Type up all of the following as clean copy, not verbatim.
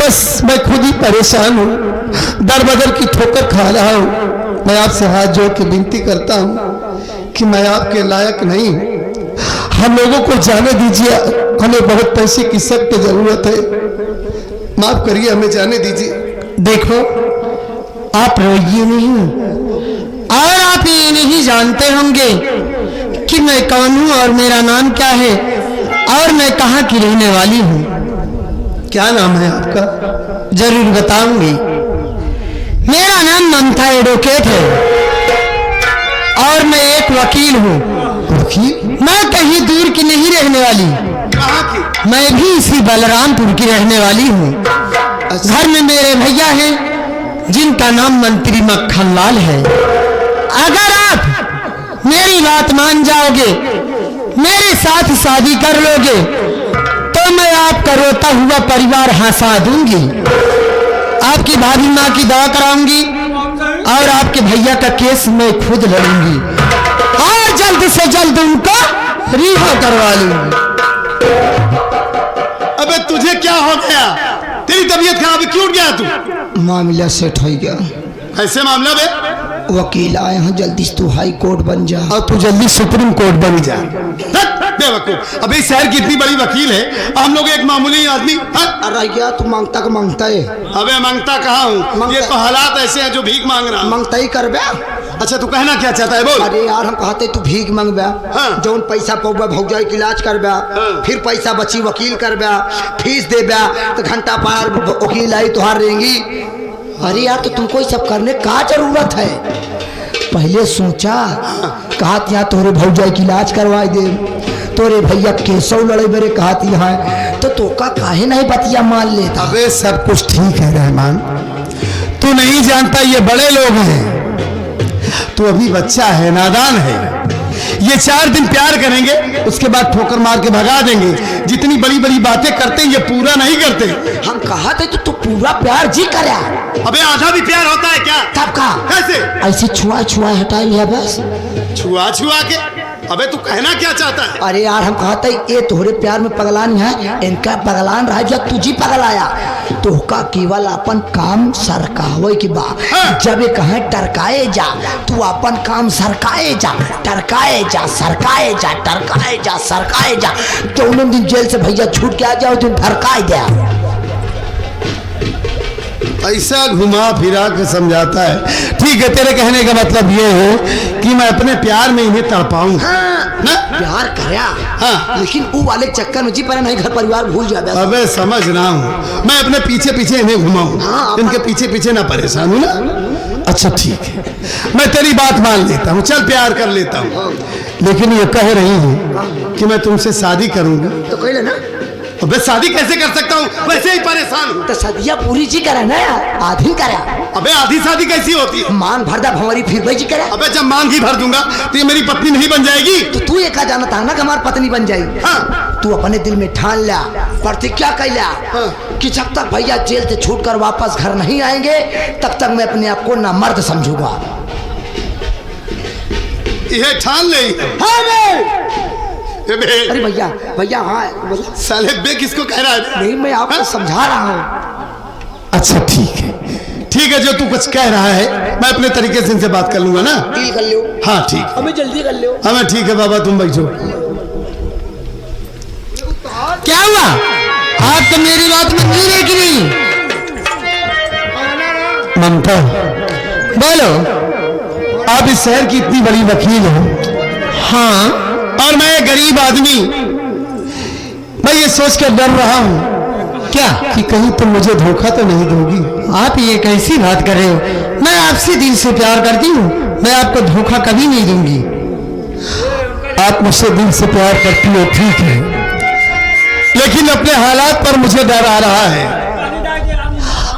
बस मैं खुद ही परेशान हूँ, दर बदर की ठोकर खा रहा हूँ। मैं आपसे हाथ जोड़ के विनती करता हूँ कि मैं आपके लायक नहीं हूँ, हम लोगों को जाने दीजिए, हमें बहुत पैसे की सख्त जरूरत है, माफ करिए, हमें जाने दीजिए। देखो आप रोइए नहीं, और आप ये नहीं जानते होंगे कि मैं कौन हूँ और मेरा नाम क्या है और मैं कहाँ की रहने वाली हूँ। क्या नाम है आपका? जरूर बताऊंगी। मेरा नाम ममता एडवोकेट है और मैं एक वकील हूँ। वकील? मैं कहीं दूर की नहीं रहने वाली, कहाँ की? मैं भी इसी बलरामपुर की रहने वाली हूँ। घर में मेरे भैया हैं जिनका नाम मंत्री मक्खन लाल है। अगर आप मेरी बात मान जाओगे, मेरे साथ शादी कर लोगे, तो मैं आपका रोता हुआ परिवार हंसा दूंगी, आपकी भाभी माँ की दवा कराऊंगी और आपके भैया का केस मैं खुद लड़ूंगी और जल्द से जल्द उनको रिहा करवा लूंगी। अबे तुझे क्या हो गया? तेरी तबीयत खराब है, क्यों उठ गया तू? मामला सेट हो गया, ऐसे मामला बे? वकील आए हैं, जल्दी से तू हाई कोर्ट बन जा और तू जल्दी सुप्रीम कोर्ट बन जा। बेवकूफ, अबे शहर की इतनी बड़ी वकील है, हम लोग एक मामूली आदमी। अरे क्या तू मांगता का मांगता है? अबे मांगता कहाँ हूँ, ये तो हालात ऐसे हैं जो भीख मांग रहा हूँ। मांगता ही कर बे। अच्छा तू कहना क्या चाहता है, बोल। अरे यार हम कहते तू भीख मांगबे, हाँ। जौन पैसा पौबे भौजाई के इलाज करबे, हाँ। फिर पैसा बची वकील करबे, फीस देबे, तो घंटा पार वकील आई तुहार रहेंगी। अरे यार तो तुमको ये सब करने का जरूरत है? पहले सोचा, कहा यहाँ तोरे भौजाई की इलाज करवाई दे, तोरे भैया केसव लड़े मेरे कहती है, तो तोका काहे नहीं बतिया मान लेता? अबे सब कुछ ठीक है रहमान, तू नहीं जानता ये बड़े लोग हैं, तू अभी बच्चा है, नादान है। ये 4 दिन प्यार करेंगे, उसके बाद ठोकर मार के भगा देंगे। जितनी बड़ी बड़ी बातें करते ये पूरा नहीं करते। हम कहा थे तो तू पूरा प्यार जी करे। अबे आधा भी प्यार होता है क्या? तब का कैसे? ऐसे छुआ छुआ हटाई लिया बस। छुआ छुआ के? अबे तू कहना क्या चाहता है? अरे यार हम कहते ये तोहरे प्यार में पगलान है, इनका पगलान रहा जब तुझी पगलाया, तो का केवल अपन काम सरकावे की बा। हाँ। जब ये कहे टरकाए जा, तू अपन काम सरकाए जा, टरकाए जा, सरकाए जा, टरकाए जा, सरकाए जा, तो उन दिन जेल से भैया छूट के आ जाओ, तुम धरकाए दे। ऐसा घुमा फिरा के समझाता है। ठीक है, तेरे कहने का मतलब ये है कि मैं अपने प्यार में इन्हें तड़पाऊं। हाँ, प्यार करया, हाँ। लेकिन वो वाले चक्कर में जी पर नहीं, घर परिवार भूल जाता। अबे समझ रहा हूँ, मैं अपने पीछे पीछे इन्हें घुमाऊं। हाँ, इनके पीछे पीछे ना परेशान हूँ ना। अच्छा ठीक है, मैं तेरी बात मान लेता हूँ, चल प्यार कर लेता हूँ, लेकिन ये कह रही हूँ कि मैं तुमसे शादी करूंगी। तो कह ना, अबे शादी कैसे कर सकता हूँ, वैसे ही परेशान हूँ। तो सदिया पूरी जी करे ना, आधी करे। अबे आधी शादी कैसी होती है? मान भरदा भंवरी फिर भाई जी करे। अबे जब मांग ही भर दूंगा तो ये मेरी पत्नी नहीं बन जाएगी? तो तू ये कहा जाना था ना कि हमारी पत्नी बन जाएगी। हाँ। तू अपने दिल में ठान लिया, प्रतिज्ञा कर लिया, हाँ। कि जब तक भैया जेल से छूट कर वापस घर नहीं आएंगे तब तक मैं अपने आप को ना मर्द समझूंगा। ये ठान ले। हाँ अरे भैया भैया, हाँ साले बे किसको कह रहा है? नहीं, मैं आपको समझा रहा हूँ। अच्छा ठीक है, ठीक है, जो तू कुछ कह रहा है मैं अपने तरीके से इनसे बात कर लूंगा ना। डील कर लो। हाँ ठीक है, हमें जल्दी कर लो। हाँ ठीक है बाबा, तुम बैठो। क्या हुआ? आप तो मेरी बात मंजूर है कि नहीं? ममता, बोलो। आप इस शहर की इतनी बड़ी वकील हो, हाँ, और मैं गरीब आदमी, मैं ये सोच कर डर रहा हूँ क्या कि कहीं तुम मुझे धोखा तो नहीं दोगी। आप ये कैसी बात कर रहे हो? मैं आपसे दिल से प्यार करती हूँ, मैं आपको धोखा कभी नहीं दूंगी। आप मुझसे दिल से प्यार करती हो, ठीक है, लेकिन अपने हालात पर मुझे डर आ रहा है।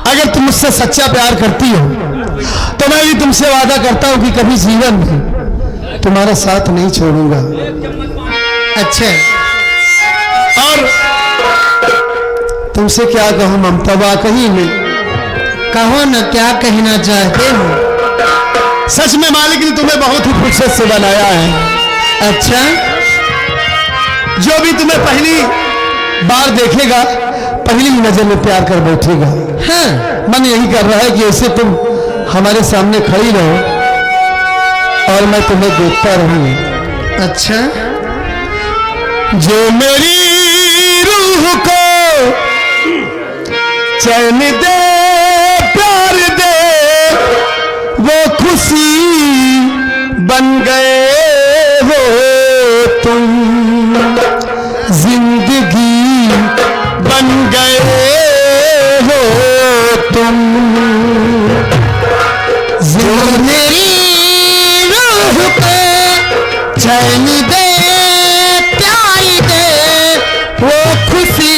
अगर तुम मुझसे सच्चा प्यार करती हो तो मैं भी तुमसे वादा करता हूँ कि कभी जीवन में तुम्हारा साथ नहीं छोड़ूंगा। अच्छा, और तुमसे क्या कहूँ ममता, वाकई में कहो न, क्या कहना चाहते हो? सच में मालिक ने तुम्हें बहुत ही फुर्सत से बनाया है। अच्छा, जो भी तुम्हें पहली बार देखेगा पहली नजर में प्यार कर बैठेगा। हाँ मन यही कर रहा है कि ऐसे तुम हमारे सामने खड़ी रहो और मैं तुम्हें देखता रहूं। अच्छा, जो मेरी रूह को चैन दे प्यार दे वो खुशी बन गए हो तुम, जिंदगी बन गए हो तुम। जो मेरी रूह को चैन दे प्यार दे वो खुशी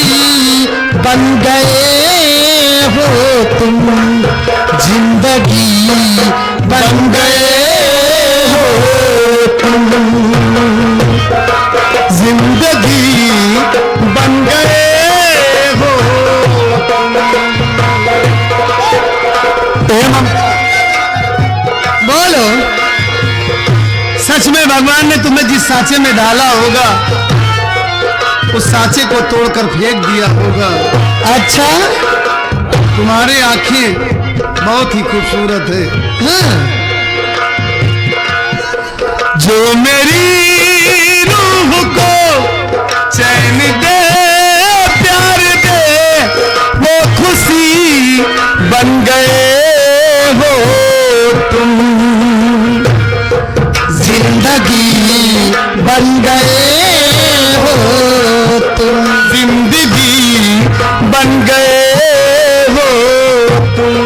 बन गए हो तुम, जिंदगी बन गए हो तुम, जिंदगी बन गए हो। बोलो। सच में भगवान ने तुम्हें जिस सांचे में डाला होगा उस सांचे को तोड़कर फेंक दिया होगा। अच्छा, तुम्हारी आंखें बहुत ही खूबसूरत है। हाँ, जो मेरी रूह को चैन दे प्यार दे वो खुशी बन गए हो तुम, जिंदगी बन गए हो तुम, जिंदगी बन गए हो तुम।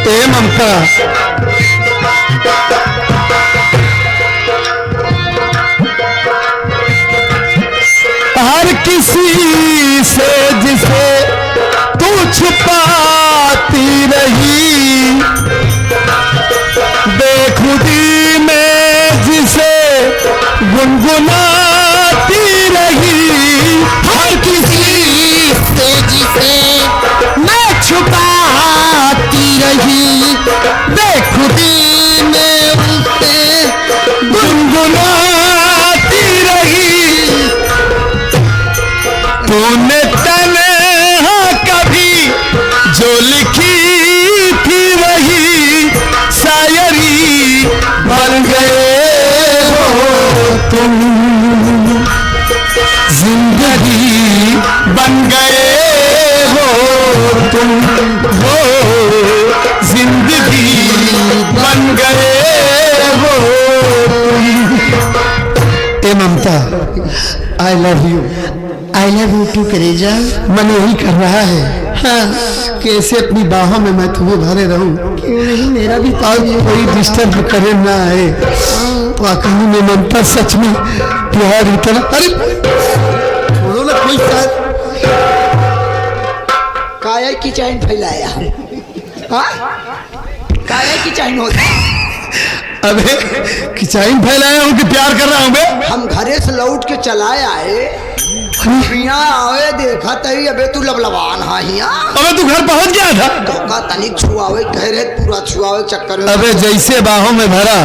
ए ममता, हर किसी से जिसे तू छुपाती रही, बेखुदी में जिसे गुनगुनाती रही, हर किसी से जिसे मैं छुपाती रही, बेखुदी में उसे गुनगुनाती रही। तूने तन्हा कभी जो लिखी थी वही शायरी बन गए हो तुम, जिंदगी बन गए हो तुम, हो जिंदगी बन गए हो तुम। ए Mamta, I love you. I love you too करेजा। मन यही कर रहा है हाँ, कि ऐसे अपनी बाहों में मैं तुम्हें भरे रहूं, क्यों नहीं, मेरा भी और कोई डिस्टर्ब करे ना आए। वाकई में ममता सच में प्यार इतना, अरे छोड़ो ना कोई साथ। काया की चैन फैलाया, हाँ काया की चैन होता। अबे खिंचाई फैलाया हूँ कि प्यार कर रहा हूँ बे। हम घरे से लौट के चलाए आए, यहाँ आवे देखा तही अबे तू लबलबान हाँ हिया। अबे तू घर पहुँच गया था? तो का तनिक छुआवे कह रहे पूरा छुआवे चक्कर में। अबे जैसे बाहों में भरा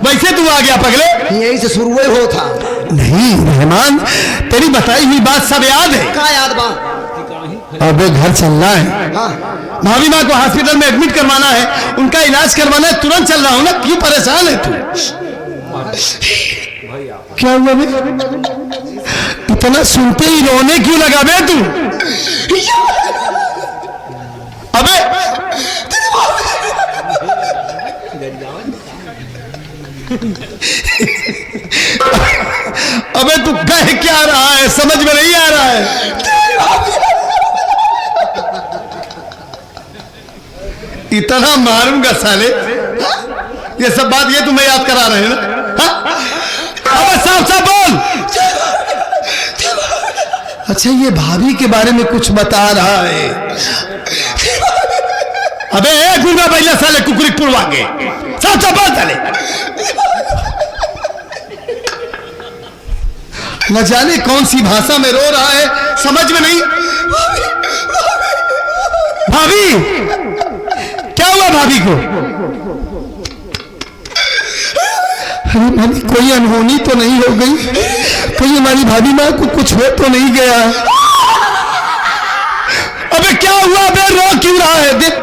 वैसे तू आ गया पगले। यही से शुरू ही हो था। नहीं रहमान, तेरी बताई हुई बात सब याद है। का याद बा? अबे घर चलना है, हाँ भाभी माँ को हॉस्पिटल में एडमिट करवाना है, उनका इलाज करवाना है, तुरंत चल रहा हूँ ना। क्यों परेशान है तू? क्या हुआ बे? इतना सुनते ही रोने क्यों लगा बे तू? अबे अबे तू कह क्या रहा है, समझ में नहीं आ रहा है। इतना मारूंगा साले। ये सब बात ये तुम्हें याद करा रहे हैं ना? हाँ? अबे साफ साफ बोल। अच्छा ये भाभी के बारे में कुछ बता रहा है। अबे गुंगा बैला साले कुकुरी पुरवा के साफ साफ बोल साले। न जाने कौन सी भाषा में रो रहा है, समझ में नहीं। भाभी क्या हुआ भाभी को? अरे मालिक कोई अनहोनी तो नहीं हो गई, कहीं हमारी भाभी माँ को कुछ हो तो नहीं गया? अबे क्या हुआ? अबे रो क्यों रहा है? देख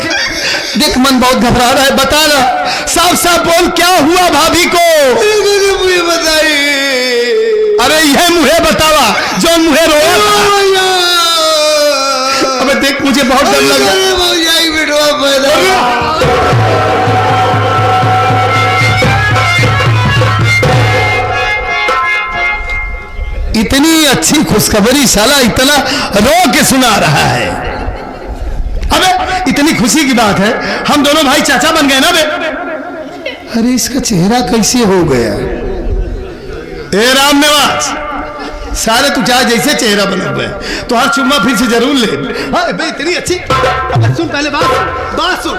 देख मन बहुत घबरा रहा है, बता ना, साफ साफ बोल क्या हुआ भाभी को? मुझे बताइए। अरे यह मुझे बतावा जो मुझे रोया था। अबे देख मुझे बहुत डर लग रहा है। इतनी अच्छी खुशखबरी साला इतना रो के सुना रहा है। अबे इतनी खुशी की बात है, हम दोनों भाई चाचा बन गए ना बे। अरे इसका चेहरा कैसे हो गया? ए राम निवास, सारे तू चाहे जैसे चेहरा बना हुआ है, तो हर चुम्मा फिर से जरूर ले। हाँ बे इतनी अच्छी। सुन पहले बात सुन।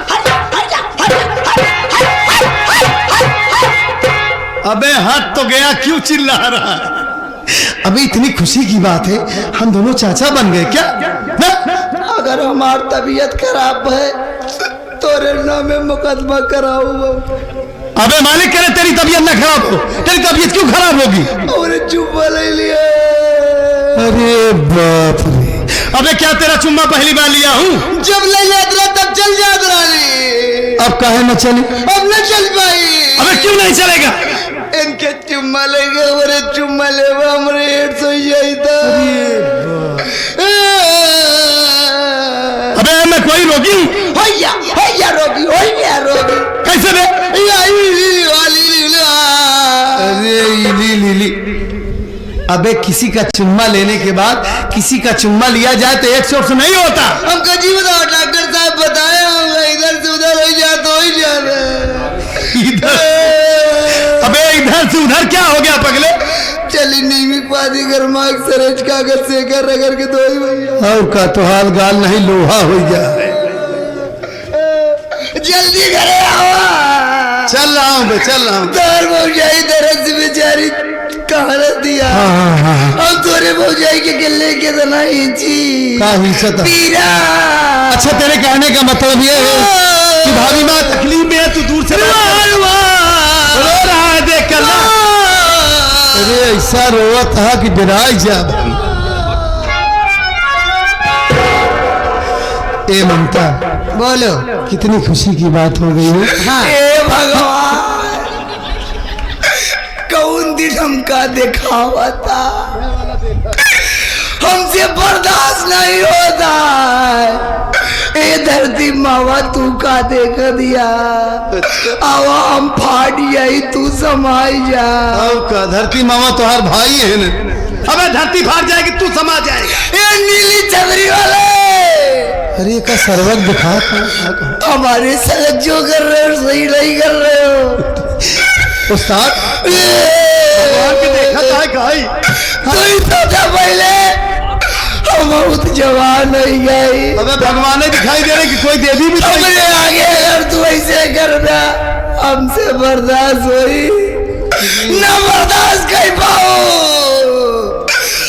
अबे हट तो गया, क्यों चिल्ला रहा है? अबे इतनी खुशी की बात है, हम दोनों चाचा बन गए क्या ना? अगर हमारी तबीयत खराब है तोरे नाम में मुकदमा कराऊ। अबे मालिक करे तेरी तबीयत ना खराब हो, तेरी तबीयत क्यों खराब होगी? और चुम्मा ले लिया। अरे बाप रे, अबे क्या तेरा चुम्मा पहली बार लिया हूँ? जब ले लिया तब चल जात रानी। अब काहे न चले? अब न चल पाई। अबे क्यों नहीं चलेगा? इनके चुम्मा लेंगे, हमारे चुम्मा ले हमारे 100 यही था। अबे मैं कोई रोगी? होया रोगी, होया रोगी। कैसे बे? अरे लीली। अबे किसी का चुम्मा लेने के बाद किसी का चुम्मा लिया जाए तो 100 से नहीं होता। हमको जी बताओ, डॉक्टर साहब बताया होगा इधर से उधर हो जा तो ही जा रहे। अबे इधर से उधर क्या हो गया पगले? चली नीमी पादी गरमा सरेज कागज से कर रगड़ के धोई भैया। और का तो हाल गाल नहीं लोहा हो गया। जल्दी घरे आओ। चल रहा हूँ बे, चल रहा हूँ। तार भौजाई तरह से बेचारी कहानत दिया। अब तोरे भौजाई के गिल्ले के तना हिंची पीरा। अच्छा तेरे कहने का मतलब ये है कि भाभी माँ तकलीफ में है, तू दूर से रो रहा है देख कर ना। अरे ऐसा रोवा था कि डराई जा। ए ममता बोलो, कितनी खुशी की बात हो गई है। हाँ। ए भगवान, कौन दिन हमका दिखावा था, हमसे बर्दाश्त नहीं होता। ए धरती मावा तू का देख दिया, आवा हम फाट यही तू समाई जा। का धरती मामा तुम्हार भाई है ना? अबे धरती फाट जाएगी तू समा जाएगा। ए नीली छतरी वाले, अरे का सरवत दिखा हमारे सड़क जो कर रहे हो सही नहीं कर रहे हो उस्ताद। भगवान के देखा था गाई तो सोचा पहले हम बहुत जवान नहीं गई। अबे भगवान ने दिखाई दे रहे कि कोई देवी भी हमने आगे अगर तू ऐसे करना हमसे बर्दाश्त हुई न बर्दाश्त कर पाओ।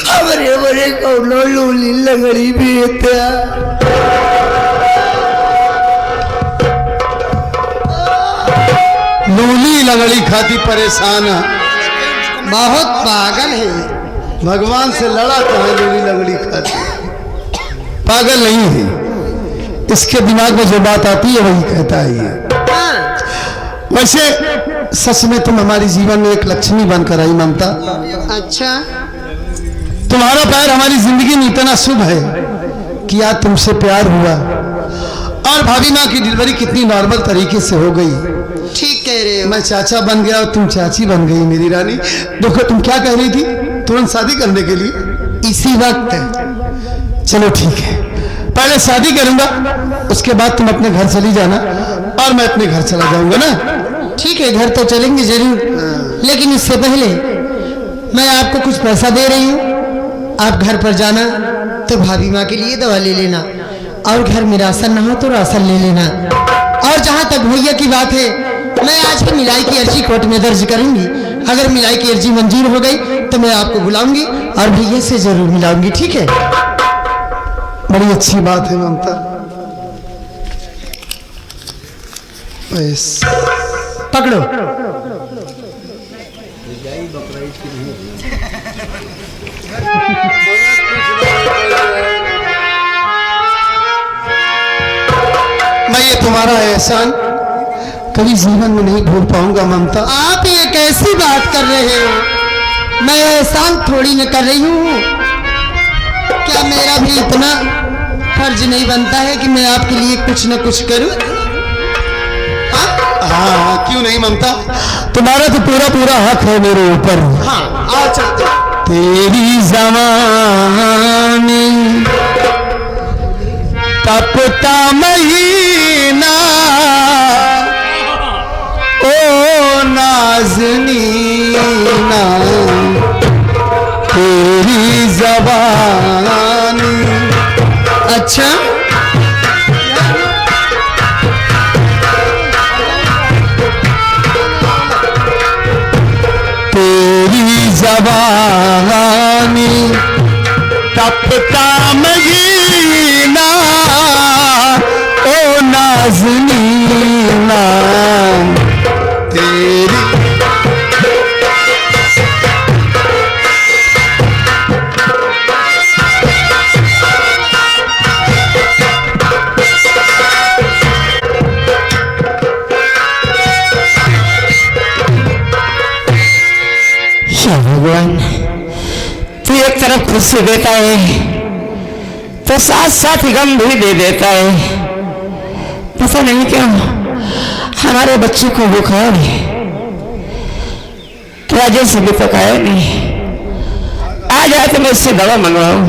हमारे बड़े कौनो लूली लंगड़ी भी था। लूली लंगड़ी खाती परेशान है, बहुत पागल है। भगवान से लड़ा तो है लूली लंगड़ी खाती। पागल नहीं है, इसके दिमाग में जो बात आती है वही कहता है ये। वैसे सच में तुम हमारे जीवन में एक लक्ष्मी बनकर आई ममता। अच्छा, तुम्हारा प्यार हमारी जिंदगी में इतना शुभ है कि आज तुमसे प्यार हुआ और भाभी माँ की डिलीवरी कितनी नॉर्मल तरीके से हो गई। ठीक कह रहे हो। मैं चाचा बन गया और तुम चाची बन गई मेरी रानी। देखो तुम क्या कह रही थी तुरंत शादी करने के लिए? इसी वक्त। चलो ठीक है, पहले शादी करूंगा, उसके बाद तुम अपने घर चली जाना और मैं अपने घर चला जाऊंगा ना। ठीक है, घर तो चलेंगे जरूर, लेकिन इससे पहले मैं आपको कुछ पैसा दे रही हूँ। आप घर पर जाना तो भाभी माँ के लिए दवा ले लेना, और घर में राशन ना हो तो राशन ले लेना। और जहाँ तक भैया की बात है, मैं आज ही मिलाई की अर्जी कोर्ट में दर्ज करूंगी। अगर मिलाई की अर्जी मंजूर हो गई तो मैं आपको बुलाऊंगी और भैया से जरूर मिलाऊंगी। ठीक है? बड़ी अच्छी बात है ममता। पकड़ो। मैं ये तुम्हारा एहसान कभी जीवन में नहीं भूल पाऊंगा ममता। आप ये कैसी बात कर रहे हो? मैं एहसान थोड़ी न कर रही हूँ। क्या मेरा भी इतना फर्ज नहीं बनता है कि मैं आपके लिए कुछ न कुछ करूं? हाँ, क्यों नहीं ममता, तुम्हारा तो पूरा पूरा हक है मेरे ऊपर। हाँ, आओ चलते। तेरी जवानी तपता महीना ओ नाज़नीना, तेरी जवानी। अच्छा, तेरी जवानी तपता महीना ओ नाज़नीना, तेरी। भगवान, तू एक तरफ खुशी देता है तो साथ साथ गम भी दे देता है। पता नहीं क्यों हमारे बच्चे को बुखार है, राजेश अभी तक आया नहीं। आ जाए तो मैं इससे दवा मंगवाऊं।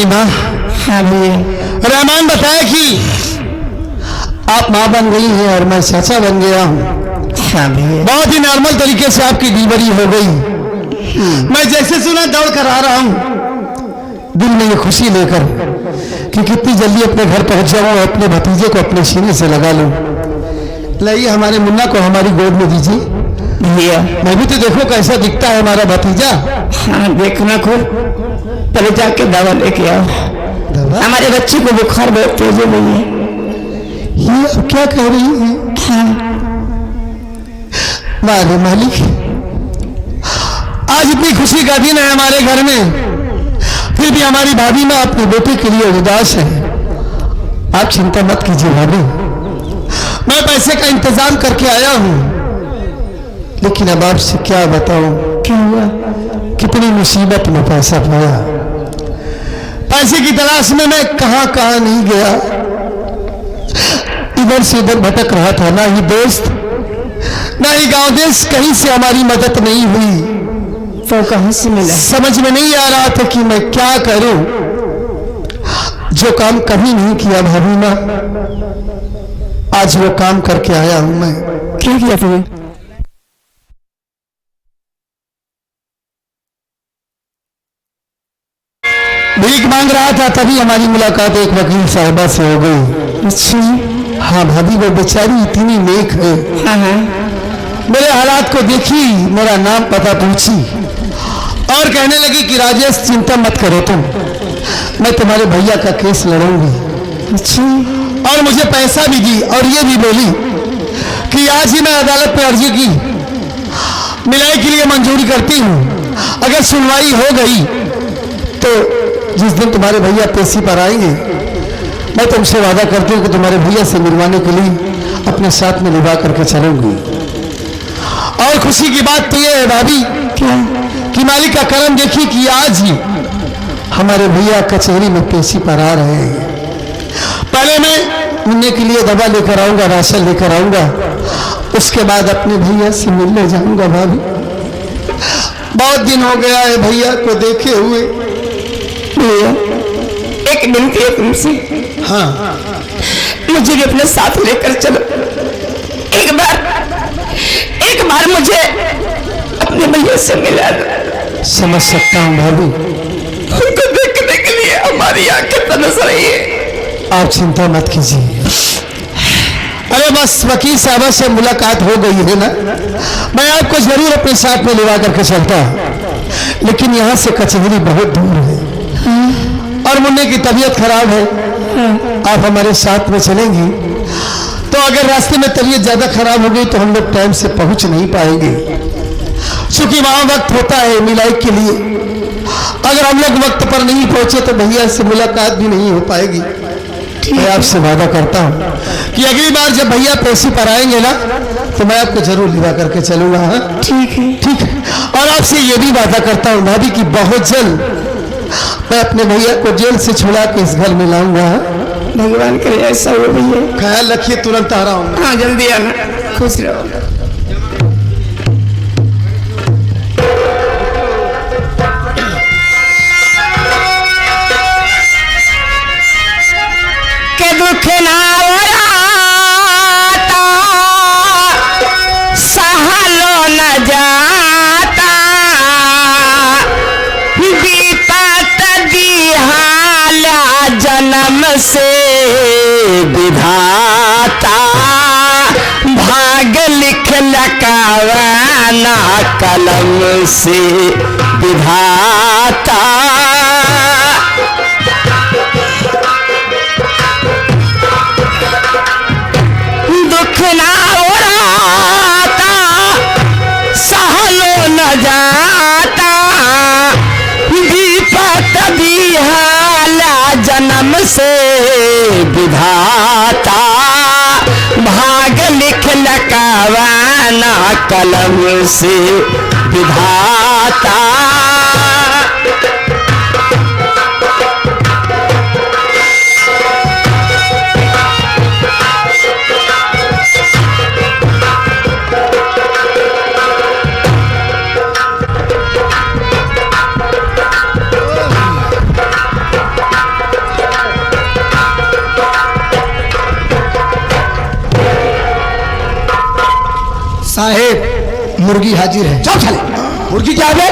माँ, हाँ भैया। रहमान बताया कि आप माँ बन गई हैं और मैं चाचा बन गया हूँ। हाँ भैया। बहुत ही नॉर्मल तरीके से आपकी डिलीवरी हो गई। मैं जैसे सुना दौड़ कर आ रहा हूँ दिल में ये खुशी लेकर कि कितनी जल्दी अपने घर पहुंच जाऊं और अपने भतीजे को अपने सीने से लगा लूं। लाइए हमारे मुन्ना को हमारी गोद में दीजिए। भैया, मैं भी तो देखो कैसा दिखता है हमारा भतीजा। हाँ, देखना खूब, पहले जाके दवा लेके आओ। दवा? हमारे बच्चे को बुखार बहुत तेज है भैया। ये अब क्या कह रही है? हाँ। मारे मालिक, आज इतनी खुशी का दिन है हमारे घर में, फिर भी हमारी भाभी माँ अपने बेटे के लिए उदास है। आप चिंता मत कीजिए भाभी, मैं पैसे का इंतजाम करके आया हूँ। लेकिन अब आपसे क्या बताऊं, क्या हुआ? कितनी मुसीबत में पैसा पाया। पैसे की तलाश में मैं कहां कहां नहीं गया, इधर से उधर भटक रहा था। ना ही दोस्त ना ही गांव देश कहीं से हमारी मदद नहीं हुई। तो कहां से मिला? समझ में नहीं आ रहा था कि मैं क्या करूं। जो काम कभी नहीं किया भाभी माँ, आज वो काम करके आया हूं मैं। क्या किया तुमने? भीख मांग रहा था, तभी हमारी मुलाकात एक वकील साहिबा से हो गई। अच्छा। हाँ भाभी, वो बेचारी इतनी नेक है। हाँ हाँ। मेरे हालात को देखी, मेरा नाम पता पूछी और कहने लगी कि राजेश चिंता मत करो तुम, मैं तुम्हारे भैया का केस लड़ूंगी। अच्छा। और मुझे पैसा भी दी और ये भी बोली कि आज ही मैं अदालत में अर्जी की मिलाई के लिए मंजूरी करती हूँ। अगर सुनवाई हो गई तो जिस दिन तुम्हारे भैया पेशी पर आएंगे, मैं तुमसे वादा करती हूँ कि तुम्हारे भैया से मिलवाने के लिए अपने साथ में निभा करके चलूंगी। और खुशी की बात तो ये है भाभी, क्या? कि मालिक का करम देखी कि आज ही हमारे भैया कचहरी में पेशी पर आ रहे हैं। पहले मैं उन्हें के लिए दवा लेकर आऊंगा, राशन लेकर आऊंगा, उसके बाद अपने भैया से मिलने जाऊंगा। भाभी, बहुत दिन हो गया है भैया को देखे हुए। भैया, एक विनती है तुमसे। हाँ, मुझे भी अपने साथ लेकर चलो। एक बार मुझे अपने भैया से मिला दो। समझ सकता हूँ भाभी, उनको देखने के लिए हमारी आंखें तरस रही है। आप चिंता मत कीजिए। अरे बस वकील साहब से मुलाकात हो गई है ना, मैं आपको जरूर अपने साथ में लिवा करके चलता, लेकिन यहाँ से कचहरी बहुत दूर है और मुन्ने की तबीयत खराब है। आप हमारे साथ में चलेंगी तो अगर रास्ते में तबीयत ज्यादा खराब हो गई तो हम लोग टाइम से पहुंच नहीं पाएंगे, क्योंकि वहां वक्त होता है मिलाई के लिए। अगर हम लोग वक्त पर नहीं पहुंचे तो भैया से मुलाकात भी नहीं हो पाएगी। मैं आपसे वादा करता हूं कि अगली बार जब भैया पेशी पर आएंगे ना तो मैं आपको जरूर लिवा करके चलूंगा। हाँ ठीक है। ठीक है। और आपसे ये भी वादा करता हूँ भाभी कि बहुत जल्द मैं अपने भैया को जेल से छुड़ा के इस घर में लाऊंगा। भगवान करे ऐसा हो भैया। ख्याल रखिए, तुरंत आ रहा हूँ। हाँ जल्दी आना, खुश रहो। के दुख ना ओराता, सहलो न जाता, बीतत दिहाला जन्म से विधाता, भाग लिख लकावाना कलम से विधाता। दुख ना उड़ाता, सहलो न जाता, विपत दिहाला जन्म से विधाता, भाग लिख लकावाना कलम से विधाता। साहेब मुर्गी हाजिर है। जाओ चले। मुर्गी क्या है?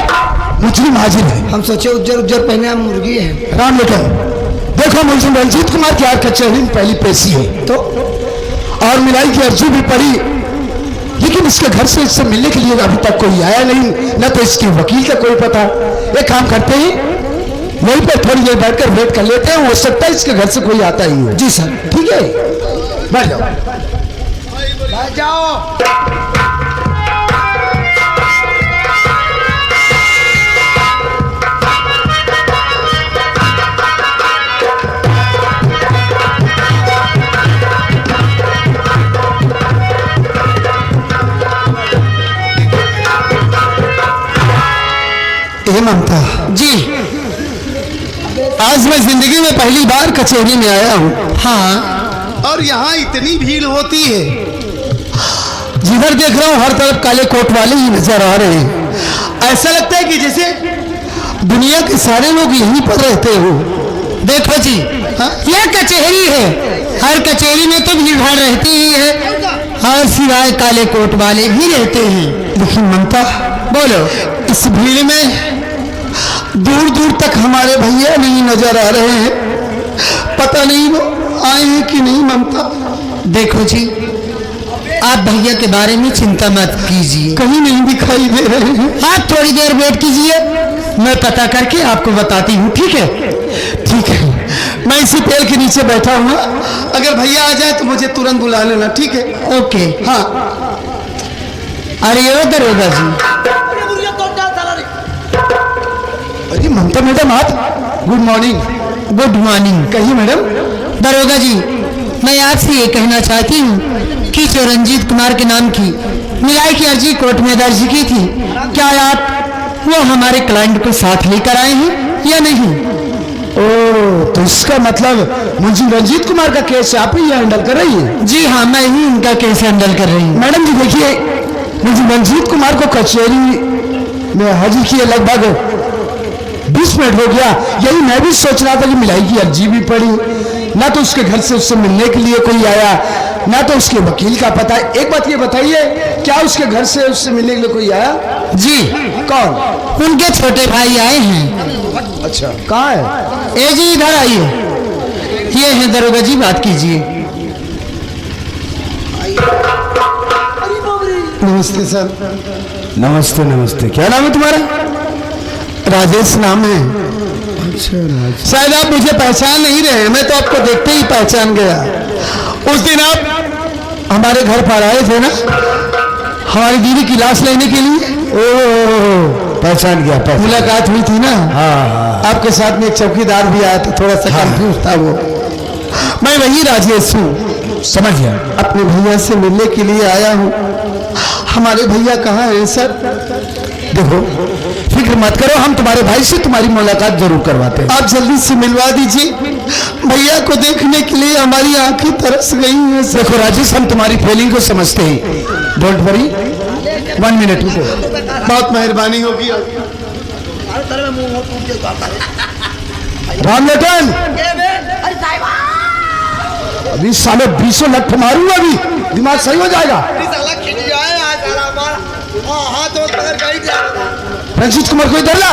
मुजरिम हाजिर है। हम सोचे उज्जर उज्जर पहने हम मुर्गी है। राम लेकर देखो, मुलजिम रंजीत कुमार की आज कचहरी में पहली पेशी है तो और मिलाई की अर्जी भी पड़ी, लेकिन इसके घर से इससे मिलने के लिए अभी तक कोई आया नहीं, न तो इसके वकील का कोई पता। एक काम करते हैं, वहीं पर थोड़ी देर बैठकर वेट कर लेते हैं, हो सकता है इसके घर से कोई आता ही हो। जी सर। ठीक है, बैठ जाओ। बैठ जाओ। ममता जी, आज मैं जिंदगी में पहली बार कचहरी में आया हूँ। हाँ, और यहाँ इतनी भीड़ होती है, जिधर देख रहा हूँ हर तरफ काले कोट वाले ही नजर आ रहे हैं। ऐसा लगता है कि जैसे दुनिया के सारे लोग यहीं पर रहते हो। देखो जी, हाँ? यह कचहरी है, हर कचहरी में तो भीड़ भाड़ रहती ही है और सिवाय काले कोट वाले भी रहते हैं। लेकिन ममता बोलो, इस भीड़ में दूर दूर तक हमारे भैया नहीं नजर आ रहे हैं, पता नहीं वो आए हैं कि नहीं। ममता देखो जी, आप भैया के बारे में चिंता मत कीजिए, कहीं नहीं दिखाई दे रहे हैं। आप थोड़ी देर वेट कीजिए, मैं पता करके आपको बताती हूँ। ठीक है? ठीक है, मैं इसी पेड़ के नीचे बैठा हूँ, अगर भैया आ जाए तो मुझे तुरंत बुला लेना। ठीक है? ओके। हाँ। अरे ओ दरोगा जी। अरे ममता मैडम आप, गुड मॉर्निंग। Good morning. कहिए मैडम। दरोगा जी, मैं आपसे ये कहना चाहती हूँ कि जो रंजीत कुमार के नाम की मिलाई की अर्जी कोर्ट में दर्ज की थी, क्या आप वो हमारे क्लाइंट को साथ लेकर आए हैं या नहीं? ओ, तो इसका मतलब मुंशी रंजीत कुमार का केस आप ही हैंडल कर रही है? जी हाँ, मैं ही उनका केस हैंडल कर रही हूँ। मैडम जी देखिए, मुंशी रंजीत कुमार को कचहरी में हाजिर किए लगभग 20 मिनट हो गया। यही मैं भी सोच रहा था कि मिलाई की अर्जी भी पड़ी, ना तो उसके घर से उससे मिलने के लिए कोई आया, ना तो उसके वकील का पता। एक बात ये बताइए, क्या उसके घर से उससे मिलने के लिए कोई आया? जी। कौन? उनके छोटे भाई आए हैं। अच्छा, कहाँ है? ए जी, इधर आइए। ये है दरोगा जी, बात कीजिए। नमस्ते सर। नमस्ते नमस्ते। क्या नाम है तुम्हारा? राजेश नाम है। अच्छा राज। शायद आप मुझे पहचान नहीं रहे, मैं तो आपको देखते ही पहचान गया। उस दिन आप हमारे घर पर आए थे ना, हमारी दीदी की लाश लेने के लिए। ओह पहचान गया, पहचान। मुलाकात हुई थी ना। हाँ। आपके साथ में एक चौकीदार भी आया था, थोड़ा सा कंफ्यूज था वो। मैं वही राजेश हूँ। समझ गया। अपने भैया से मिलने के लिए आया हूँ। हमारे भैया कहाँ हैं सर? देखो फिक्र मत करो, हम तुम्हारे भाई से तुम्हारी मुलाकात जरूर करवाते हैं। आप जल्दी से मिलवा दीजिए, भैया को देखने के लिए हमारी आंखें तरस गई हैं सर। देखो राजेश, हम तुम्हारी फीलिंग को समझते हैं, डोंट वरी। 1 मिनट रुको। बहुत मेहरबानी होगी। राम लटन, अभी साले 20 लठ मारूंगा, अभी दिमाग सही हो जाएगा। फ्रांसिस कुमार को इधर ला।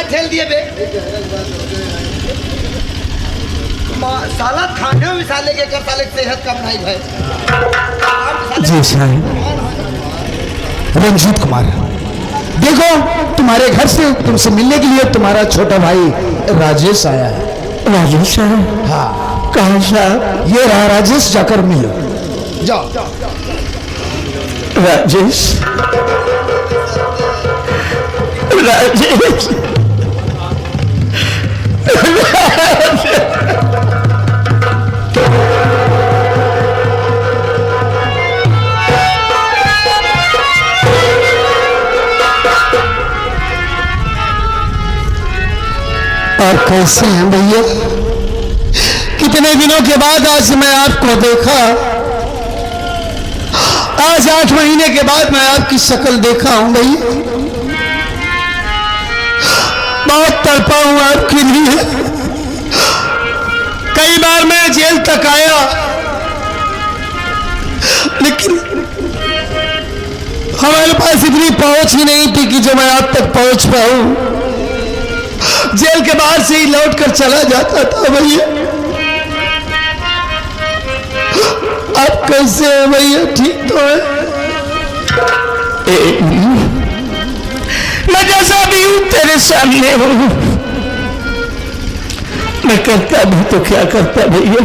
ठेल दिए बे साला खाने में साले के कर साले सेहत कम नहीं भाई। जी साहब। रंजीत कुमार, देखो तुम्हारे घर से तुमसे मिलने के लिए तुम्हारा छोटा भाई राजेश आया है। राजेश साहब? हाँ। कहाँ साहब? ये रहा राजेश, जाकर मिलो जाओ। राजेश, राजेश, और कैसे हैं भैया? कितने दिनों के बाद आज मैं आपको देखा। आज 8 महीने के बाद मैं आपकी शक्ल देखा हूं भैया। बहुत तड़पा हूं आपके लिए। कई बार मैं जेल तक आया, लेकिन हमारे पास इतनी पहुंच ही नहीं थी कि जो मैं आप तक पहुंच पाऊं। जेल के बाहर से ही लौट कर चला जाता था भैया। आप कैसे हैं भैया? ठीक तो है? मैं जैसा भी हूं तेरे सामने हूं। मैं करता भी तो क्या करता भैया।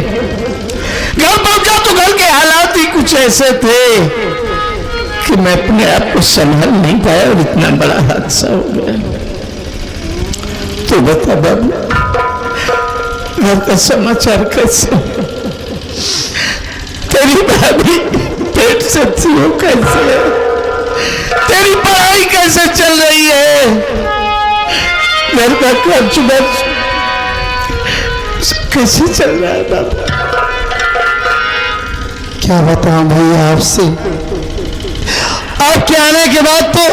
घर पहुंचा तो घर के हालात ही कुछ ऐसे थे कि मैं अपने आप को संभाल नहीं पाया और इतना बड़ा हादसा हो गया। तो बता बाबू, घर का समाचार कैसे? तेरी भाभी पेट से थी, हो कैसे है? तेरी पढ़ाई कैसे चल रही है? घर का खर्च बर्च कैसे चल रहा है बाबू? क्या बताऊं भैया आपसे? आपके आने के बाद तो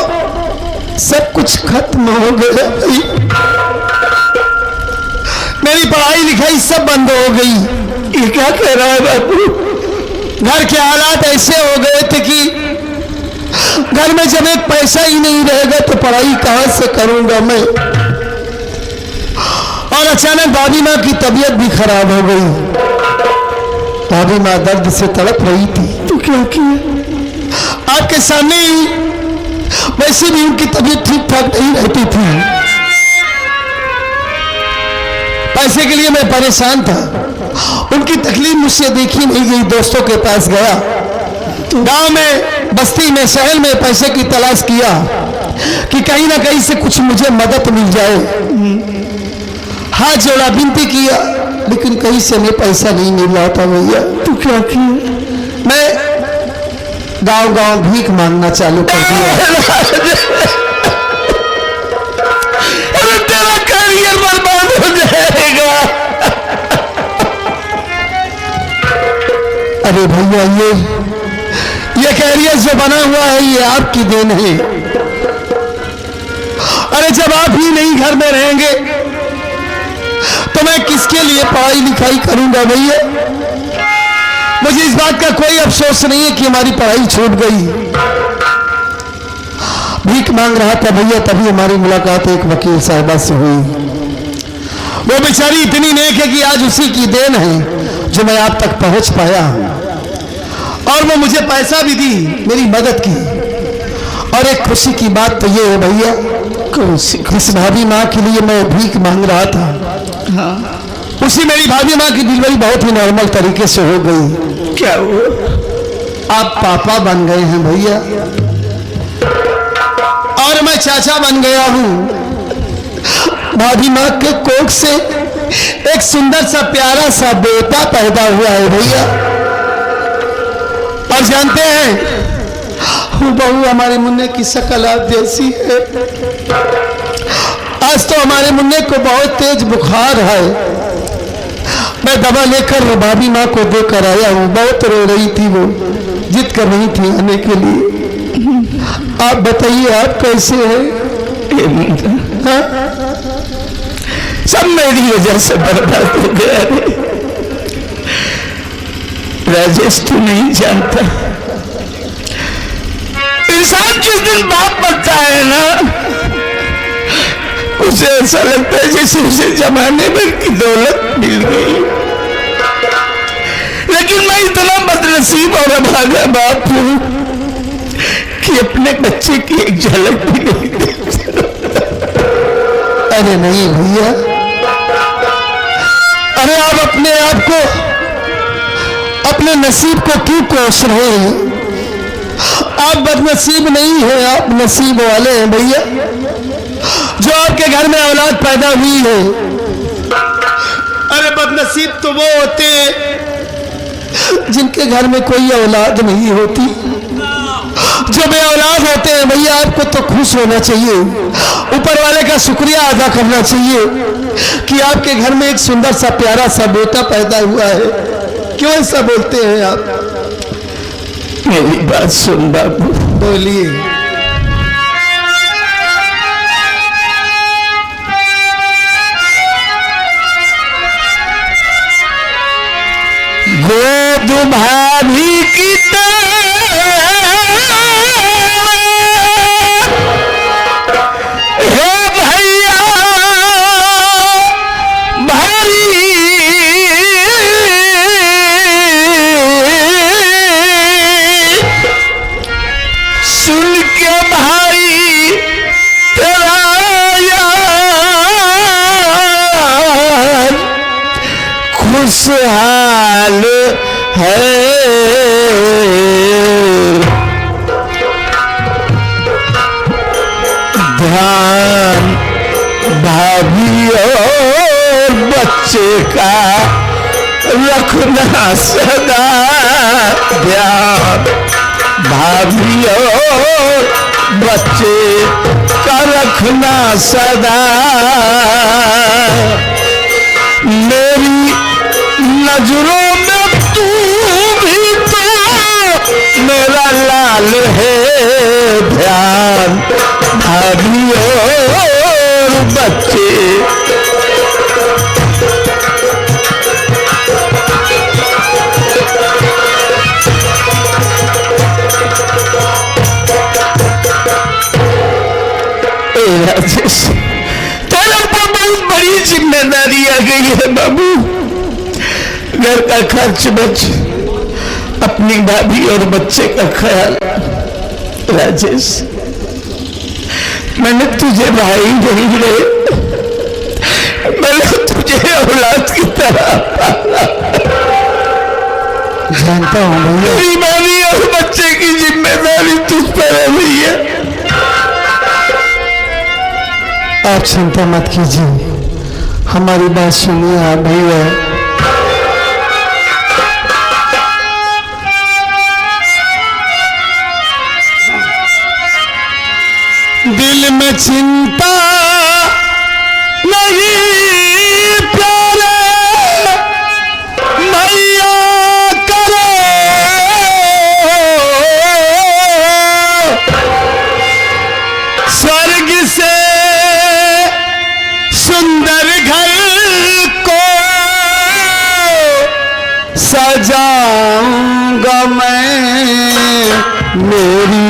सब कुछ खत्म हो गया भैया। मेरी पढ़ाई लिखाई सब बंद हो गई। ये क्या कह रहा है बाबू? घर के हालात ऐसे हो गए थे कि घर में जब एक पैसा ही नहीं रहेगा तो पढ़ाई कहां से करूंगा मैं। और अचानक दादी माँ की तबीयत भी खराब हो गई। दादी माँ दर्द से तड़प रही थी। तो क्या किया? आपके सामने ही, वैसे भी उनकी तबीयत ठीक ठाक नहीं रहती थी। पैसे के लिए मैं परेशान था। उनकी तकलीफ मुझसे देखी नहीं गई। दोस्तों के पास गया, गांव में, बस्ती में, शहर में पैसे की तलाश किया कि कहीं ना कहीं से कुछ मुझे मदद मिल जाए। हाथ जोड़ा, विनती किया, लेकिन कहीं से हमें पैसा नहीं मिल रहा था भैया। तो क्या किया? मैं गांव गांव भीख मांगना चालू कर दिया। अरे तेरा करियर बर्बाद हो जाएगा। अरे भैया, ये कैरियर जो बना हुआ है ये आपकी देन है। अरे जब आप ही नहीं घर में रहेंगे तो मैं किसके लिए पढ़ाई लिखाई करूंगा भैया? मुझे इस बात का कोई अफसोस नहीं है कि हमारी पढ़ाई छूट गई। भीख मांग रहा था भैया, तभी हमारी मुलाकात एक वकील साहिबा से हुई। वो बेचारी इतनी नेक है कि आज उसी की देन है जो मैं आप तक पहुंच पाया हूं। और वो मुझे पैसा भी दी, मेरी मदद की। और एक खुशी की बात तो ये है भैया, इस भाभी माँ के लिए मैं भीख मांग रहा था, हाँ, उसी मेरी भाभी माँ की डिलीवरी बहुत ही नॉर्मल तरीके से हो गई। क्या हुआ? आप पापा बन गए हैं भैया, और मैं चाचा बन गया हूं। भाभी माँ के कोख से एक सुंदर सा प्यारा सा बेटा पैदा हुआ है भैया। और जानते हैं, बहू हमारे मुन्ने की शक्ल आप जैसी है। आज तो हमारे मुन्ने को बहुत तेज बुखार है। मैं दवा लेकर वो भाभी माँ को देकर आया हूँ। बहुत रो रही थी, वो जिद कर रही थी आने के लिए। आप बताइए आप कैसे हैं? हाँ? सब मेरी वजह से बर्बाद हो गया रे राजेश, तू नहीं जानता। इंसान जिस दिन बाप बनता है ना, उसे ऐसा लगता है जैसे उसे जमाने भर की दौलत मिल गई। लेकिन मैं इतना बदनसीब और अभागा बाप हूं कि अपने बच्चे की एक झलक भी नहीं देख सकता। अरे नहीं भैया, अरे आप अपने आप को, अपने नसीब को क्यों कोस रहे हैं? आप बदनसीब नहीं हैं, आप नसीब वाले हैं भैया। जो आपके घर में औलाद पैदा हुई है, अरे बदनसीब तो वो होते हैं जिनके घर में कोई औलाद नहीं होती। जो बे औलाद होते हैं भैया, आपको तो खुश होना चाहिए, ऊपर वाले का शुक्रिया अदा करना चाहिए कि आपके घर में एक सुंदर सा प्यारा सा बेटा पैदा हुआ है। क्यों ऐसा बोलते हैं आप? मेरी बात सुन बाबू। बोलिए। गोद भाभी की हे भैया भारी सुन के भाई तेरा यार खुशहाल है। ध्यान भाभी और बच्चे का रखना सदा, ध्यान भाभी और बच्चे का रखना सदा। मेरी नजरों में तू भी तो मेरा लाल है। ध्यान भाभी और बच्चे राजेश, तेरे पर बहुत बड़ी जिम्मेदारी आ गई है बाबू। घर का खर्च बच, अपनी भाभी और बच्चे का ख्याल। राजेश, मैंने तुझे भाई नहीं रे, मैंने तुझे औलाद की तरह जानता हूँ भैया, मेरी भाभी और बच्चे की जिम्मेदारी तुझ पर है भैया। आप चिंता मत कीजिए, हमारी बात सुनिए आप भैया। दिल में चिंता नहीं प्यारे मैया करो, स्वर्ग से सुंदर घर को सजाऊंगा मैं। मेरी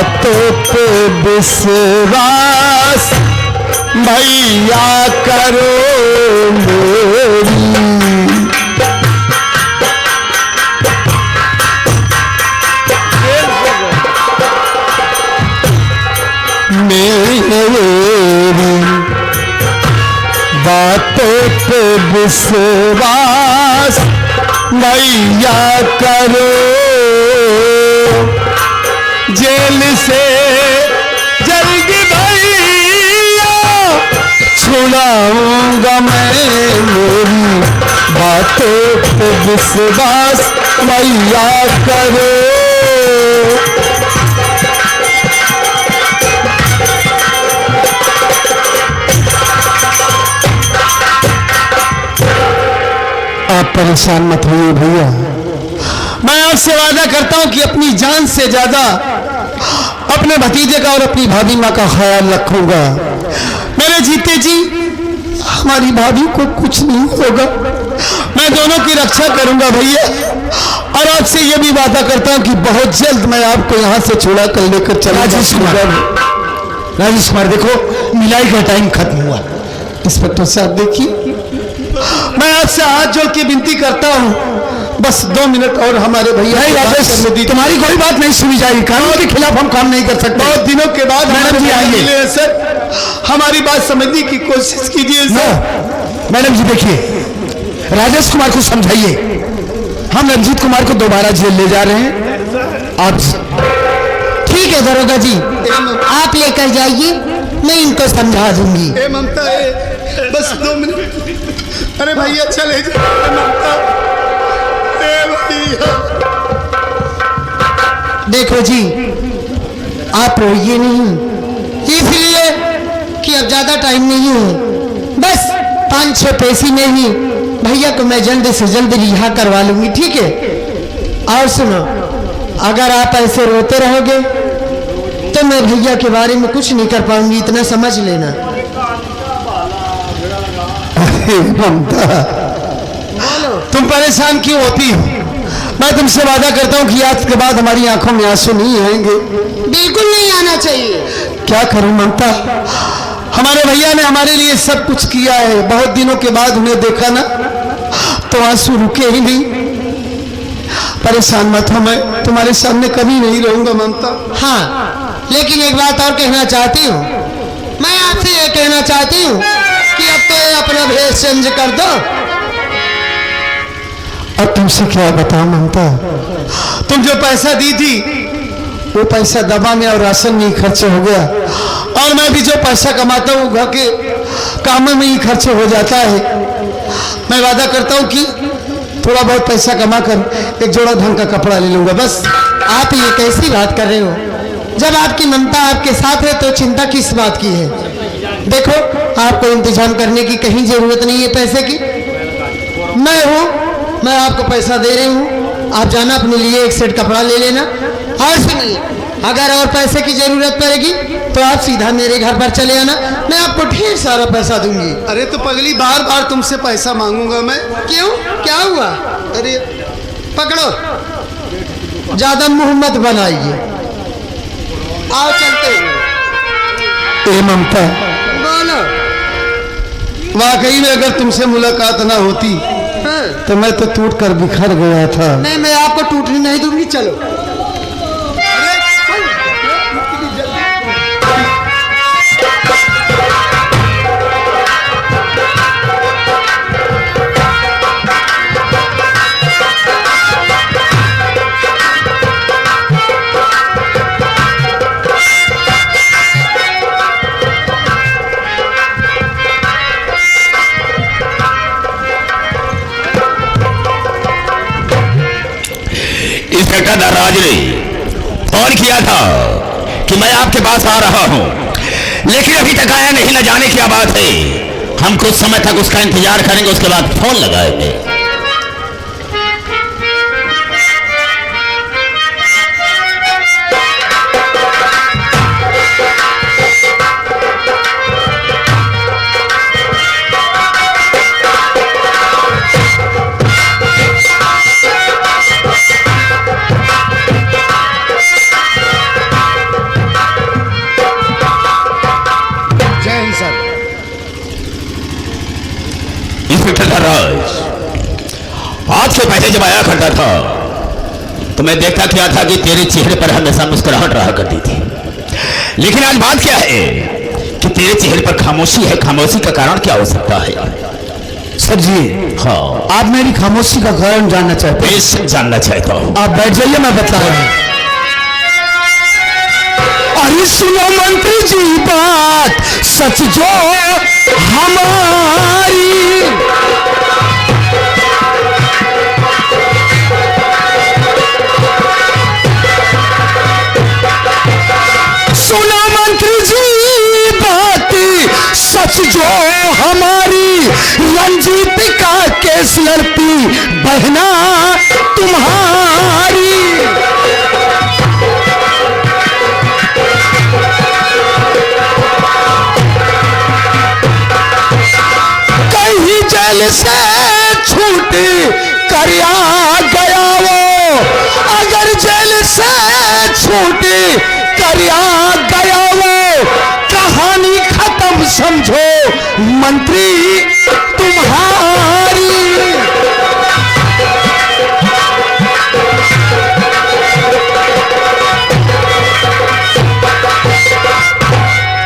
बातों पे विश्वास भैया करो मेरी। मेरी बातों पे विश्वास भैया करो, जेल से जल्दी भैया छुड़ाऊंगा मैं, मेरी बातों पे विश्वास भैया करो। आप परेशान मत होइए भैया, मैं आपसे वादा करता हूं कि अपनी जान से ज्यादा अपने भतीजे का और अपनी भाभी माँ का ख्याल रखूंगा। मेरे जीते जी हमारी भाभी को कुछ नहीं होगा, मैं दोनों की रक्षा करूंगा भैया। और आपसे यह भी वादा करता हूं कि बहुत जल्द मैं आपको यहाँ से छुड़ा कर लेकर चला। राजेश कुमार देखो, मिलाई का टाइम खत्म हुआ। इंस्पेक्टर साहब देखिए, मैं आपसे हाथ जोड़ के विनती करता हूँ, बस 2 मिनट और हमारे भैया तुम्हारी कोई बात नहीं सुनी जाएगी, कानून के खिलाफ हम काम नहीं कर सकते। बहुत दिनों के बाद मैडम जी आइए सर, हमारी बात समझने की कोशिश कीजिए सर। मैडम जी देखिए, राजेश कुमार को समझाइए, हम रंजीत कुमार को दोबारा जेल ले जा रहे हैं। आप ठीक है दरोगा जी, आप लेकर जाइए, मैं इनको समझा दूंगी। ममता बस 2 मिनट, अरे भैया चले जाओ ममता, भैया। देखो जी, आप रोइए नहीं, इसलिए कि अब ज्यादा टाइम नहीं है, बस 5-6 पैसे में ही भैया को मैं जल्द से जल्द रिहा करवा लूंगी, ठीक है। और सुनो, अगर आप ऐसे रोते रहोगे तो मैं भैया के बारे में कुछ नहीं कर पाऊंगी, इतना समझ लेना। ममता तुम परेशान क्यों होती हो? मैं तुमसे वादा करता हूँ कि आज के बाद हमारी आंखों में आंसू नहीं आएंगे। बिल्कुल नहीं आना चाहिए। क्या करूं ममता, हमारे भैया ने हमारे लिए सब कुछ किया है, बहुत दिनों के बाद उन्हें देखा ना तो आंसू रुके ही नहीं। परेशान मत हो, मैं तुम्हारे सामने कभी नहीं रहूंगा ममता। हाँ, लेकिन एक बात और कहना चाहती हूँ, मैं आपसे ये कहना चाहती हूँ कि अब तो अपना भेष चेंज कर दो। अब तुमसे क्या बताऊं ममता, तुम जो पैसा दी थी वो पैसा दवा में और राशन में ही खर्च हो गया, और मैं भी जो पैसा कमाता हूँ घर के कामों में ही खर्च हो जाता है। मैं वादा करता हूँ कि थोड़ा बहुत पैसा कमा कर एक जोड़ा ढंग का कपड़ा ले लूंगा बस। आप ये कैसी बात कर रहे हो? जब आपकी ममता आपके साथ है तो चिंता किस बात की है? देखो, आपको इंतजाम करने की कहीं जरूरत नहीं है पैसे की, मैं हूँ, मैं आपको पैसा दे रही हूँ। आप जाना अपने लिए एक सेट कपड़ा ले लेना, और सुनिए, अगर और पैसे की जरूरत पड़ेगी तो आप सीधा मेरे घर पर चले आना, मैं आपको ढेर सारा पैसा दूंगी। अरे तो पगली, बार बार तुमसे पैसा मांगूंगा मैं? क्यों, क्या हुआ? अरे पकड़ो, ज्यादा मुंह मत बनाइए, आओ चलते हैं। ए ममता, बोलो। वाकई में अगर तुमसे मुलाकात ना होती हाँ। तो मैं तो टूट कर बिखर गया था। नहीं, मैं आपको टूटने नहीं दूंगी, चलो। इंस्पेक्टर दर्राज ने फोन किया था कि मैं आपके पास आ रहा हूं, लेकिन अभी तक आया नहीं, न जाने क्या बात है। हम कुछ समय तक उसका इंतजार करेंगे, उसके बाद फोन लगाएंगे। आज के पहले जब आया करता था तो मैं देखता क्या था कि तेरे चेहरे पर हमेशा मुस्कुराहट रहा करती थी, लेकिन आज बात क्या है कि तेरे चेहरे पर खामोशी है। खामोशी का कारण क्या हो सकता है? सर जी, हाँ, आप मेरी खामोशी का कारण जानना चाहते हैं? बेशक जानना चाहता हूँ। आप बैठ जाइए, मैं बता रहा हूँ। अरे सुनो मंत्री जी बात सच जो हमारी, सुनो मंत्री जी बात सच जो हमारी, रंजीत का केस लड़ती बहना तुम्हारी। कहीं जेल से छूट कर आ गया वो, अगर जेल से छूट कर आ गया वो, कहानी खत्म समझो मंत्री तुम्हारी।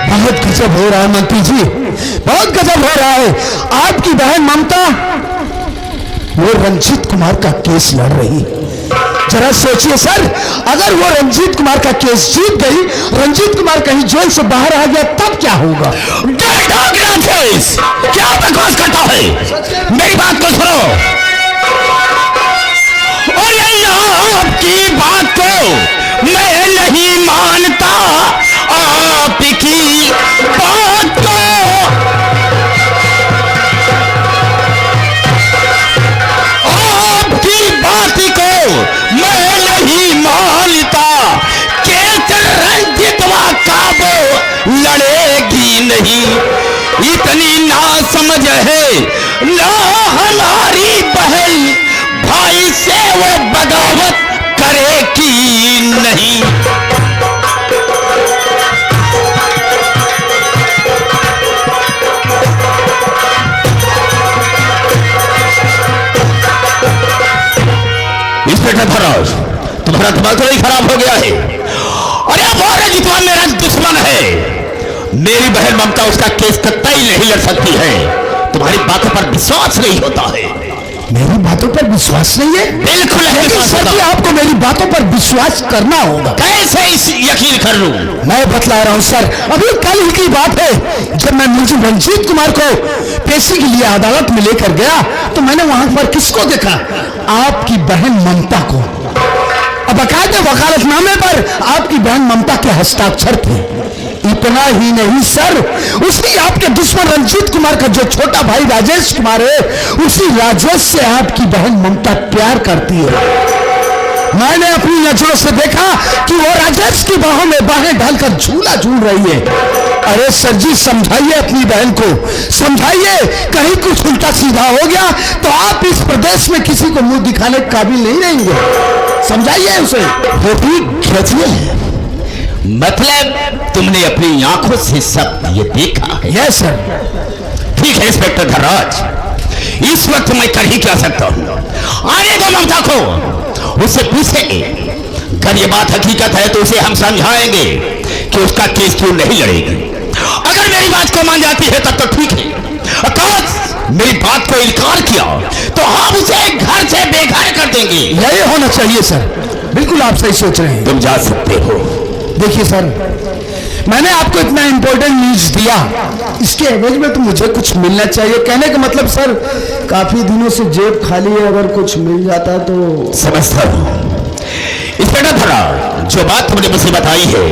बहुत गजब हो रहा है मंत्री जी, बहुत गजब हो रहा है। आपकी बहन ममता वो रंजीत कुमार का केस लड़ रही। जरा सोचिए सर, अगर वो रंजीत कुमार का केस जीत गई, रंजीत कुमार कहीं जेल से बाहर आ गया, तब क्या होगा? क्या बकवास करता है? मेरी बात को सुनो। और आपकी बात को मैं नहीं मानता, आपकी बात को। आपकी बात को मैं नहीं मानता, कैसे रंजितवा काबू लड़ेगी नहीं। इतनी ना समझ है ना हमारी बहन, भाई से वो बगावत करेगी नहीं। इंस्पेक्टर धराज, तुम्हारा दिमाग तो नहीं खराब हो गया है? अरे वो रंजीतवा मेरा दुश्मन है। मेरी बहन ममता उसका केस कतई नहीं लड़ सकती है। तुम्हारी बातों पर विश्वास नहीं होता है। मेरी बातों पर विश्वास नहीं है? बिल्कुल है। सर जी, आपको मेरी बातों पर विश्वास करना होगा। कैसे यकीन कर लूं? मैं बतला रहा हूं सर, अभी कल ही की बात है, जब मैं मुझे रंजीत कुमार को पेशी के लिए अदालत में लेकर गया तो मैंने वहां पर किसको देखा? आपकी बहन ममता को। अब बाकायदे वकालतनामे पर आपकी बहन ममता के हस्ताक्षर थे। इतना ही नहीं सर, उसी आपके दुश्मन रंजीत कुमार का जो छोटा भाई राजेश कुमार है, उसी राजेश से आपकी बहन ममता प्यार करती है। मैंने अपनी नजरों से देखा कि वो राजेश की बाहों में बाहें डालकर झूला झूल रही है। अरे सर जी, समझाइए अपनी बहन को, समझाइए। कहीं कुछ उल्टा सीधा हो गया तो आप इस प्रदेश में किसी को मुंह दिखाने के काबिल नहीं रहेंगे। समझाइए उसे। वो भी खिलचिए। मतलब तुमने अपनी आंखों से सब ये देखा है? Yes sir. ठीक है इंस्पेक्टर धनराज, इस वक्त मैं कर ही क्या सकता हूं। आने दो ममता को, उससे पूछेंगे। अगर ये बात हकीकत है तो उसे हम समझाएंगे कि उसका केस क्यों नहीं लड़ेगी। अगर मेरी बात को मान जाती है तब तो ठीक है, अगर मेरी बात को इनकार किया तो हम उसे घर से बेघर कर देंगे। यही होना चाहिए सर, बिल्कुल आप सही सोच रहे हैं। तुम जा सकते हो। देखिए सर, मैंने आपको इतना इंपॉर्टेंट न्यूज दिया, इसके एवज में तो मुझे कुछ मिलना चाहिए। कहने का मतलब सर, काफी दिनों से जेब खाली है, अगर कुछ मिल जाता तो। समझता हूं इंस्पेक्टर धनराज, जो बात तुमने मुझे बताई है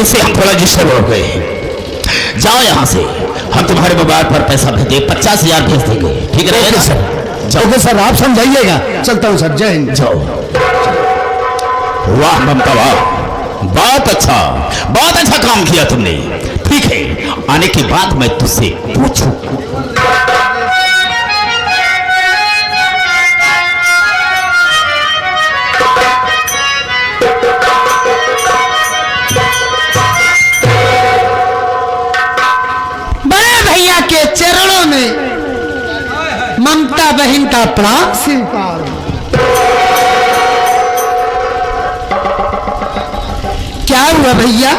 इससे हम थोड़ा डिस्टर्ब हो गए हैं। जाओ यहां से, हम तुम्हारे मोबाइल पर पैसा भेज देंगे, 50,000 भेज देंगे। ठीक रहेगा सर? ओके सर, आप समझाइएगा। चलता हूं सर, जय हिंद। जाओ। वाह ममता वाह, बहुत अच्छा काम किया तुमने। ठीक है, आने के बाद मैं तुझसे पूछूं। बड़े भैया के चरणों में ममता बहन का प्रणाम स्वीकार। क्या हुआ भैया,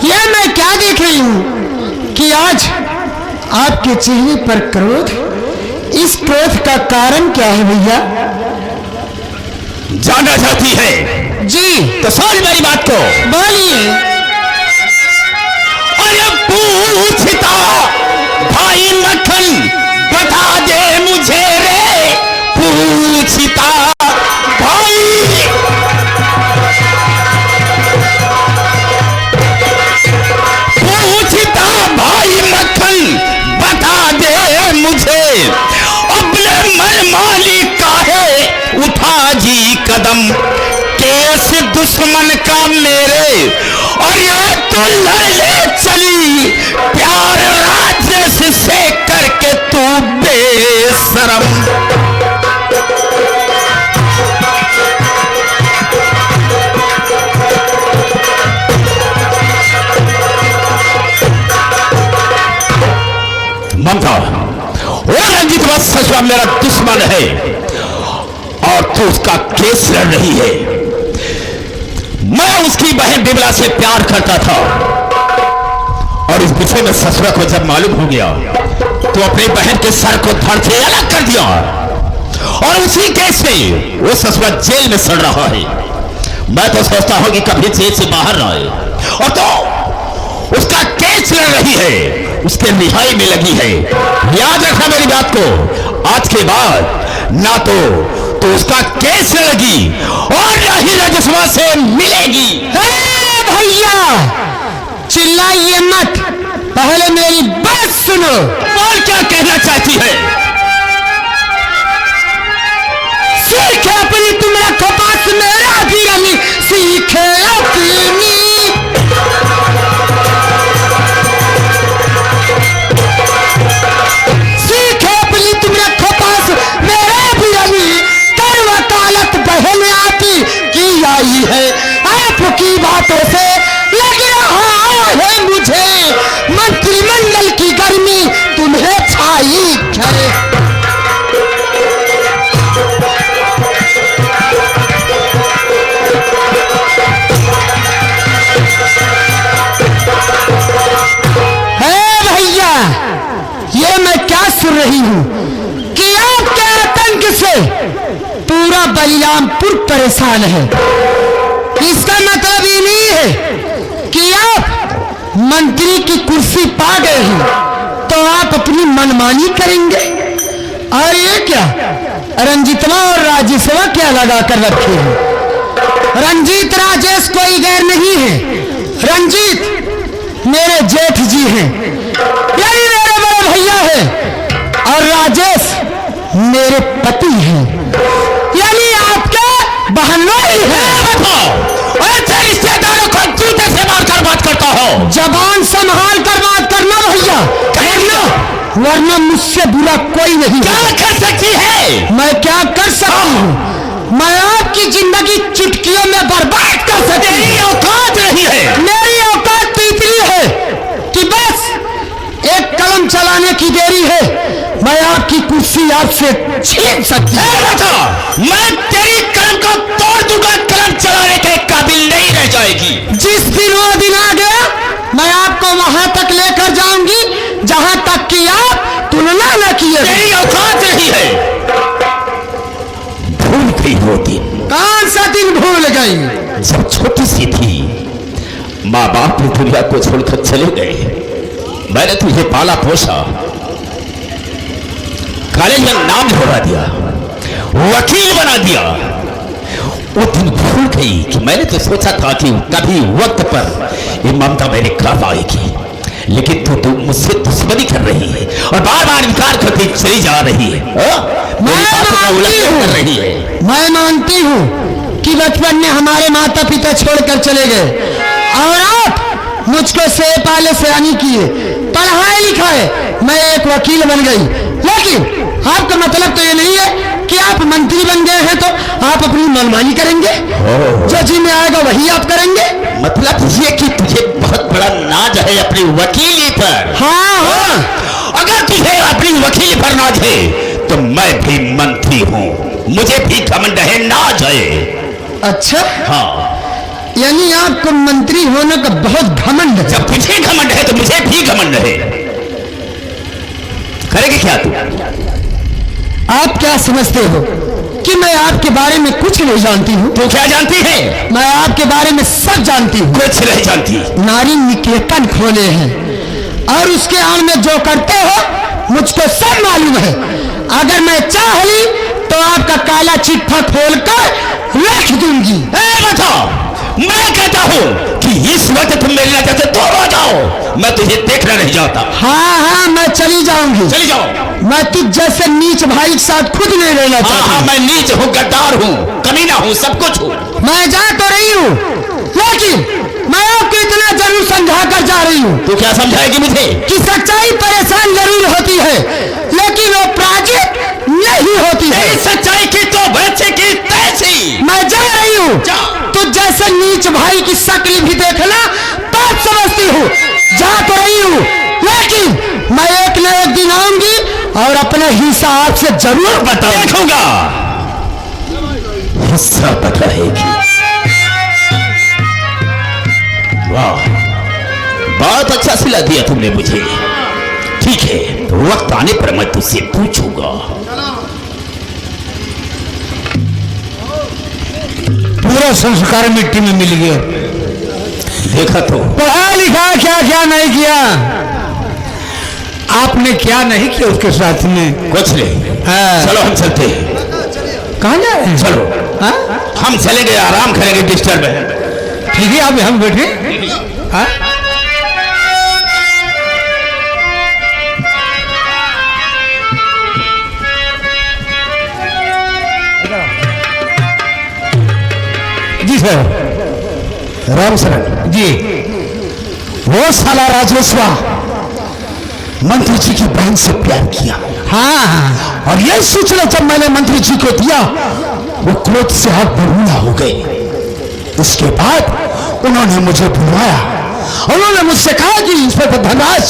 यह मैं क्या देख रही हूं कि आज आपके चेहरे पर क्रोध, इस क्रोध का कारण क्या है भैया? जानना चाहती है जी तो सुन मेरी बात को। बोलिए। अरे पूछता भाई मक्खन बता दे मुझे रे, पूछता भाई, पूछता भाई मक्खन बता दे मुझे, अपने मन मालिक का है उठा जी कदम, केस दुश्मन का मेरे, और ये तो लड़ ले चली प्यार राजेश से करके तू बेशरम। ममता वो रंजित बस ससुरा मेरा दुश्मन है और तू उसका केस लड़ रही है। मैं उसकी बहन बिमला से प्यार करता था और इस विषय में ससुरा को जब मालूम हो गया तो अपनी बहन के सर को धड़ से अलग कर दिया और उसी केस से वो ससुरा जेल में सड़ रहा है। मैं तो सोचता हूं कि कभी जेल से बाहर ना आए, और तो उसका केस लड़ रही है, उसके रिहाई में लगी है। याद रखना मेरी बात को, आज के बाद ना तो उसका केस लगी और ना ही राजस्व से मिलेगी। भैया चिल्लाइए मत, पहले मेरी बात सुनो। और क्या कहना चाहती है? सीखे अपनी तुम रखो पास मेरा भी अली, सीखे अपनी, सीखे अपनी तुम रखो पास मेरा भी अली, कर वकालत बहन आती की आई है, आपकी बातों से लग रहा है मुझे मंत्रिमंडल की गर्मी तुम्हें छाई है। भैया ये मैं क्या सुन रही हूं कि आपके आतंक से पूरा बलिरामपुर परेशान है। इसका मतलब ये नहीं है कि आप मंत्री की कुर्सी पा गए हैं तो आप अपनी मनमानी करेंगे। और ये क्या रंजीतवा और राजेशवा क्या लगा कर रखे हैं? रंजीत राजेश कोई गैर नहीं है, रंजीत मेरे जेठ जी हैं, यही मेरे बड़े भैया हैं, और राजेश मेरे पति हैं, यानी आपके बहनोई हैं। रिश्तेदारों को जूते से मारकर बात करता हो। जबान संभाल कर बात करना भैया, वरना मुझसे बुरा कोई नहीं। क्या कर सकती है? मैं क्या कर सकती हूँ? मैं आपकी जिंदगी चुटकियों में बर्बाद कर सकती हूँ। तेरी औकात नहीं है। मेरी औकात तो इतनी है कि बस एक कलम चलाने की देरी है, मैं आपकी कुर्सी आपसे छीन सकती हूँ। मैं तेरी कलम को तोड़ दूंगा, कलम चलाने के काबिल नहीं रह जाएगी। जिस दिन वो दिन आ गया मैं आपको वहां तक लेकर जाऊंगी जहां तक कि आप तुलना न किए। तेरी औकात नहीं है। भूल गई वो दिन। कौन सा दिन भूल गई? जब छोटी सी थी, माँ बाप ने दुनिया को छोड़कर चले गए, मैंने तुझे पाला पोसा, कॉलेज में नाम लिखवा दिया, वकील बना दिया। वो दिन भूल गई कि मैंने तो सोचा था कि कभी वक्त पर ये ममता मेरे काम आएगी, लेकिन तू मुझसे दुश्मनी कर रही है और बार बार इनकार करती चली जा रही है। मेरी बातों का उल्लंघन कर रही है। मैं मानती हूँ कि बचपन में हमारे माता पिता छोड़कर चले गए और आप मुझको से पाले सयानी किए, पढ़ाए लिखाए, मैं एक वकील बन गई, लेकिन आपका मतलब तो ये नहीं है कि आप मंत्री बन गए हैं तो आप अपनी मनमानी करेंगे, जो जी में आएगा वही आप करेंगे। मतलब ये कि तुझे बहुत बड़ा नाज है अपनी वकीली पर। हाँ हाँ, अगर तुझे अपनी वकीली पर नाज है तो मैं भी मंत्री हूँ, मुझे भी घमंड है, नाज है। अच्छा, हाँ, यानी आपको मंत्री होने का बहुत घमंड है। जब तुझे घमंड है तो मुझे भी घमंड है। करेगी क्या तू? आप क्या समझते हो कि मैं आपके बारे में कुछ नहीं जानती हूँ? तू क्या जानती है? मैं आपके बारे में सब जानती हूँ। कुछ नहीं जानती। नारी निकेतन खोले हैं और उसके आड़ में जो करते हो मुझको सब मालूम है। अगर मैं चाह ली तो आपका काला चिट्ठा खोलकर रख दूंगी। बताओ, मैं कहता हूँ कि इस वक्त तुम मेरी नजर से दूर हो जाओ, मैं तुझे देखना नहीं चाहता। हाँ हाँ, मैं चली जाऊंगी। चली जाओ। मैं तुझ जैसे नीच भाई के साथ खुद नहीं रहना हाँ, चाहती। मैं नीच हूँ, गद्दार हूँ, कमीना हूँ, सब कुछ हूँ। मैं जा तो रही हूँ, लेकिन मैं आपको इतना जरूर समझा कर जा रही हूँ। तू क्या समझाएगी मुझे? कि सच्चाई परेशान जरूर होती है, लेकिन वो पराजित नहीं होती है। तेरी सच्चाई की तो वैसे की तैसी। मैं जा रही हूँ। तू जैसे नीच भाई की शक्ल भी देखना बात समझती हूँ। जा तो रही हूँ, लेकिन मैं एक न एक दिन आऊंगी और अपना हिस्सा आपसे जरूर बताऊंगा। देखूंगा हिस्सा बताएगी। वाह, बहुत अच्छा सिला दिया तुमने मुझे। ठीक है, तो वक्त आने पर मैं तुझसे पूछूंगा। पूरा संस्कार मिट्टी में मिल गया। देखा तो पढ़ा लिखा क्या क्या नहीं किया, आपने क्या नहीं किया उसके साथ में? कुछ नहीं। हाँ। चलो हम चलते हैं। कहाँ जा रहे हैं? चलो, हाँ? हम चलेंगे, आराम करेंगे, डिस्टर्ब है। ठीक है, आप हम बैठे। हाँ? जी सर। राम शरण जी। वो साला राजेश्वा मंत्री जी की बहन से प्यार किया। हाँ हाँ। और यह सूचना जब मैंने मंत्री जी को दिया, वो क्रोध से आग बबूला हो गए। उसके बाद उन्होंने मुझे बुलाया, उन्होंने मुझसे कहा कि इंस्पेक्टर धनराज,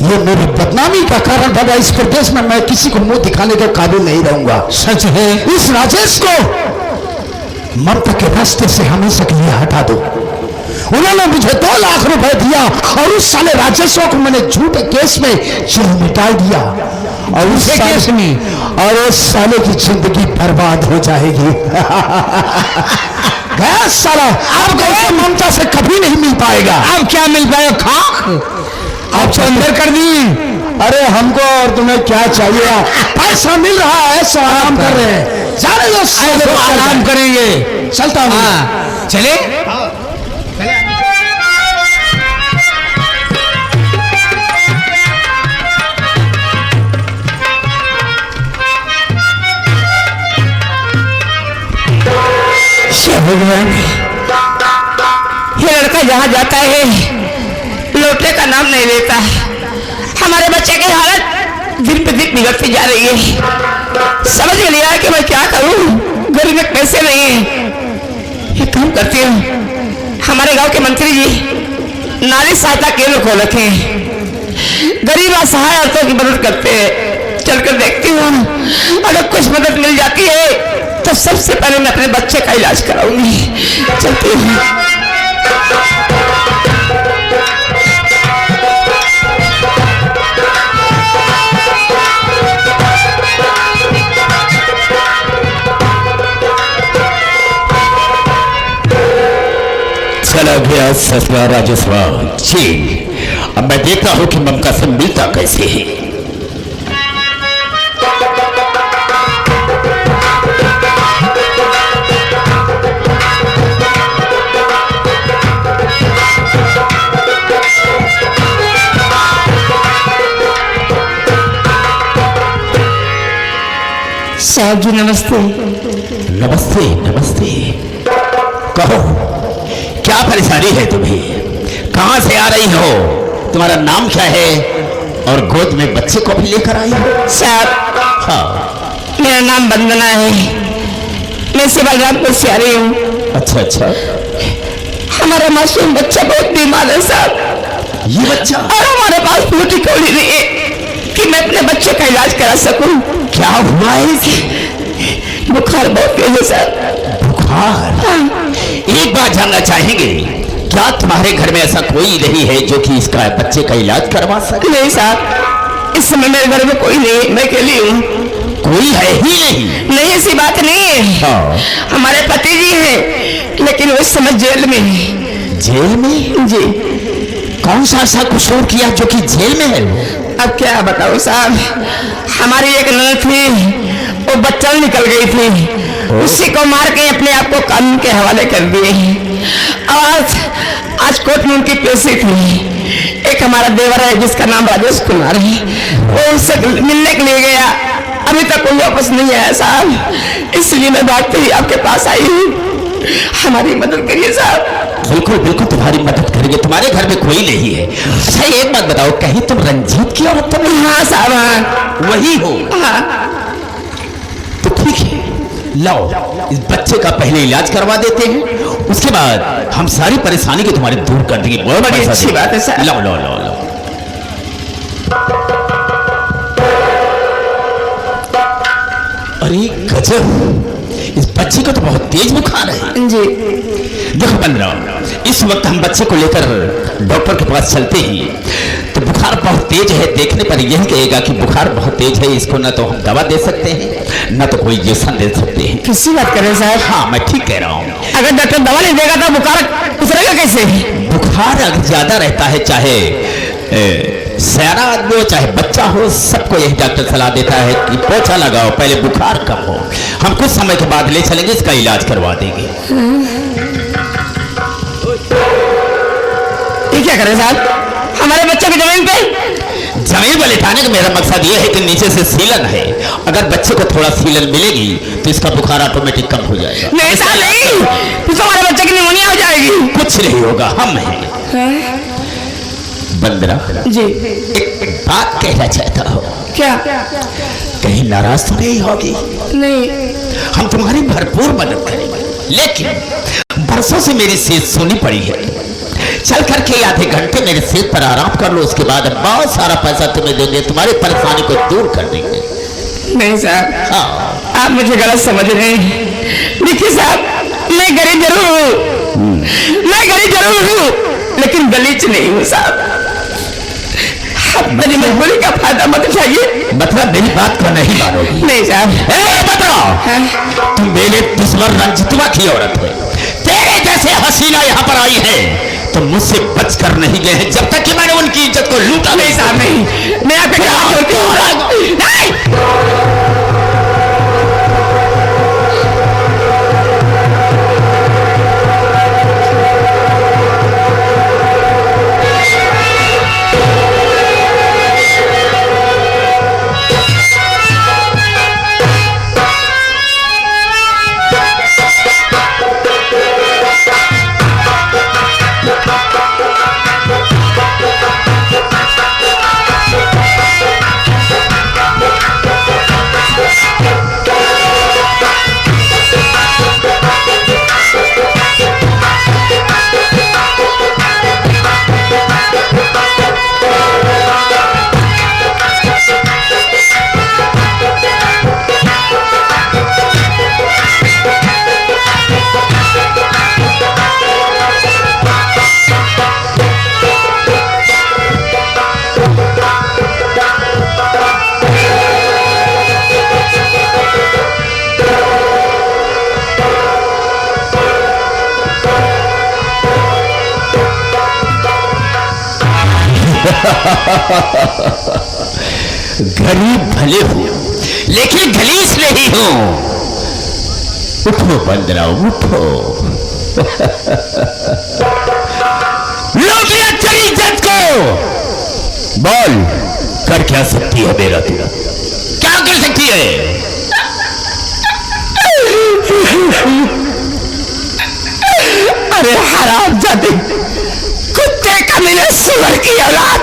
ये मेरी बदनामी का कारण बना, इस प्रदेश में मैं किसी को मुंह दिखाने के काबिल नहीं रहूंगा। सच है। इस राजेश को ममता के रास्ते से हमेशा के लिए हटा दो। उन्होंने मुझे 2 लाख रुपए दिया और उस साले राजेश्वर को मैंने झूठे केस में जेल में डाल दिया। और उस केस में और उस साले की जिंदगी बर्बाद हो जाएगी। गया साला, अब गया ममता से कभी नहीं मिल पाएगा। अब क्या मिल पाएगा? खाक आप तो अंदर कर दी। अरे हमको और तुम्हें क्या चाहिए? पैसा मिल रहा है, सो आराम कर रहे हैं। जाने दो, तो आराम करेंगे। चलता हूँ। हाँ, चले। भगवान, ये लड़का जहाँ जाता है लौटने का नाम नहीं लेता। हमारे बच्चे की हालत दिन पे दिन बिगड़ती जा रही है। समझ में नहीं आया कि मैं क्या करूं, घर में पैसे नहीं है। एक काम करती हूँ, हमारे गांव के मंत्री जी नारी सहायता केंद्र खोल रखे हैं, गरीब असहाय औरतों की मदद करते हैं। चलकर देखती हूँ, अगर कुछ मदद मिल जाती है तो सबसे पहले मैं अपने बच्चे का इलाज कराऊंगी। चलती हूँ। चला गया ससुरा राजस्वा जी। अब मैं देखता हूँ कि ममता से मिलता कैसे है। साहब जी नमस्ते। नमस्ते नमस्ते। कहो, क्या परेशानी है तुम्हें? कहां से आ रही हो? तुम्हारा नाम क्या है? और गोद में बच्चे को भी लेकर आई हो? साहब, हाँ। मेरा नाम वंदना है, मैं से बलरामपुर से आ रही हूँ। अच्छा अच्छा। हमारा मासूम बच्चा बहुत बीमार है साहब। ये बच्चा? और हमारे पास रोटी कौड़ी नहीं है कि कि मैं अपने बच्चे का इलाज करा सकूं। क्या हुआ है इसे? बुखार बहुत तेज है सर। बुखार? एक बात जानना चाहेंगे, क्या तुम्हारे घर में ऐसा कोई नहीं है जो कि इसका बच्चे का इलाज करवा सके? नहीं साहब, इस समय मेरे घर में कोई नहीं, मैं अकेली हूँ। कोई है ही नहीं? नहीं, ऐसी बात नहीं है। हाँ। हमारे पति जी हैं, लेकिन वो इस समय जेल में है। जेल में? जी। कौन सा ऐसा कसूर किया जो कि जेल में है? अब क्या बताऊं साहब, हमारी एक ननद थी, वो बच्चा निकल गई थी, उसी को मार के अपने आप को कानून के हवाले कर दिए। आज कोर्ट में उनकी पेशी थी। एक हमारा देवर है जिसका नाम राजेश कुमार है, वो उससे मिलने के लिए गया, अभी तक कोई वापस नहीं आया साहब, इसलिए मैं भागते ही आपके पास आई हूँ। हमारी मदद करिए साहब। बिल्कुल बिल्कुल तुम्हारी मदद करेंगे। तुम्हारे घर में कोई नहीं है? अच्छा एक बात बताओ, कहीं तुम रंजीत की औरत तो नहीं? हाँ साहब, हाँ वही हो? हाँ। तो ठीक है, लाओ इस बच्चे का पहले इलाज करवा देते हैं, उसके बाद हम सारी परेशानी को तुम्हारी दूर कर देंगे। बहुत बड़ी अच्छी बात है सर। लाओ लाओ लाओ लाओ। अरे गजब, इस बच्चे को तो बहुत तेज बुखार है जी। देखो बंदरा, इस वक्त हम बच्चे को लेकर डॉक्टर के पास चलते हैं तो बुखार बहुत तेज है, देखने पर यही कहेगा कि बुखार बहुत तेज है, इसको ना तो हम दवा दे सकते हैं ना तो कोई इंजेक्शन दे सकते हैं। किसी बात करें साहब? हाँ मैं ठीक कह रहा हूँ। अगर डॉक्टर दवा नहीं देगा तो बुखार उतरेगा कैसे? बुखार अगर ज्यादा रहता है, चाहे सयाना आदमी हो चाहे बच्चा हो, सबको यही डॉक्टर सलाह देता है कि पोछा लगाओ, पहले बुखार कम हो। हम कुछ समय के बाद ले चलेंगे, इसका इलाज करवा देंगे। ये क्या करें साहब, हमारे बच्चे की जमीन पे? जमीन पर लिटाने का मेरा मकसद ये है कि नीचे से सीलन है, अगर बच्चे को थोड़ा सीलन मिलेगी तो इसका बुखार ऑटोमेटिक कम हो जाएगा। नहीं साहब नहीं, तो हमारे बच्चे की निमोनिया हो जाएगी। कुछ नहीं होगा, हम हैं। बंदरा जी। एक बात कहना चाहता हूँ। क्या? कहीं नाराज तो नहीं होगी? नहीं। हम तुम्हारी भरपूर मदद करेंगे, लेकिन बरसों से मेरी सेहत सोनी पड़ी है, चल करके आधे घंटे मेरे सेहत पर आराम कर लो, उसके बाद बहुत सारा पैसा तुम्हें देंगे, तुम्हारी परेशानी को दूर कर देंगे। नहीं साहब, हाँ। आप मुझे गलत समझ रहे हैं। देखिए साहब, मैं गरीब जरूर हूँ, लेकिन गलीच नहीं हूँ साहब। आप मेरी मजबूरी का फायदा मत उठाइए। मतलब मेरी बात को नहीं मानोगी? नहीं साहब। बताओ, तुम मेरे दुश्मन रंजितवा की औरत है, तेरे जैसे हसीना यहाँ पर आई है तो मुझसे बच कर नहीं गए हैं जब तक कि मैंने उनकी इज्जत को लूटा नहीं। साहब नहीं, मैं आपके गरीब भले हो लेकिन गलीस नहीं हो। उठो बंदरा उठो। लूट लिया तेरी इज्जत को। बोल कर क्या सकती है मेरा तू? क्या कर सकती है? अरे हराम जाते कुत्ते का मेरे सुअर की औलाद,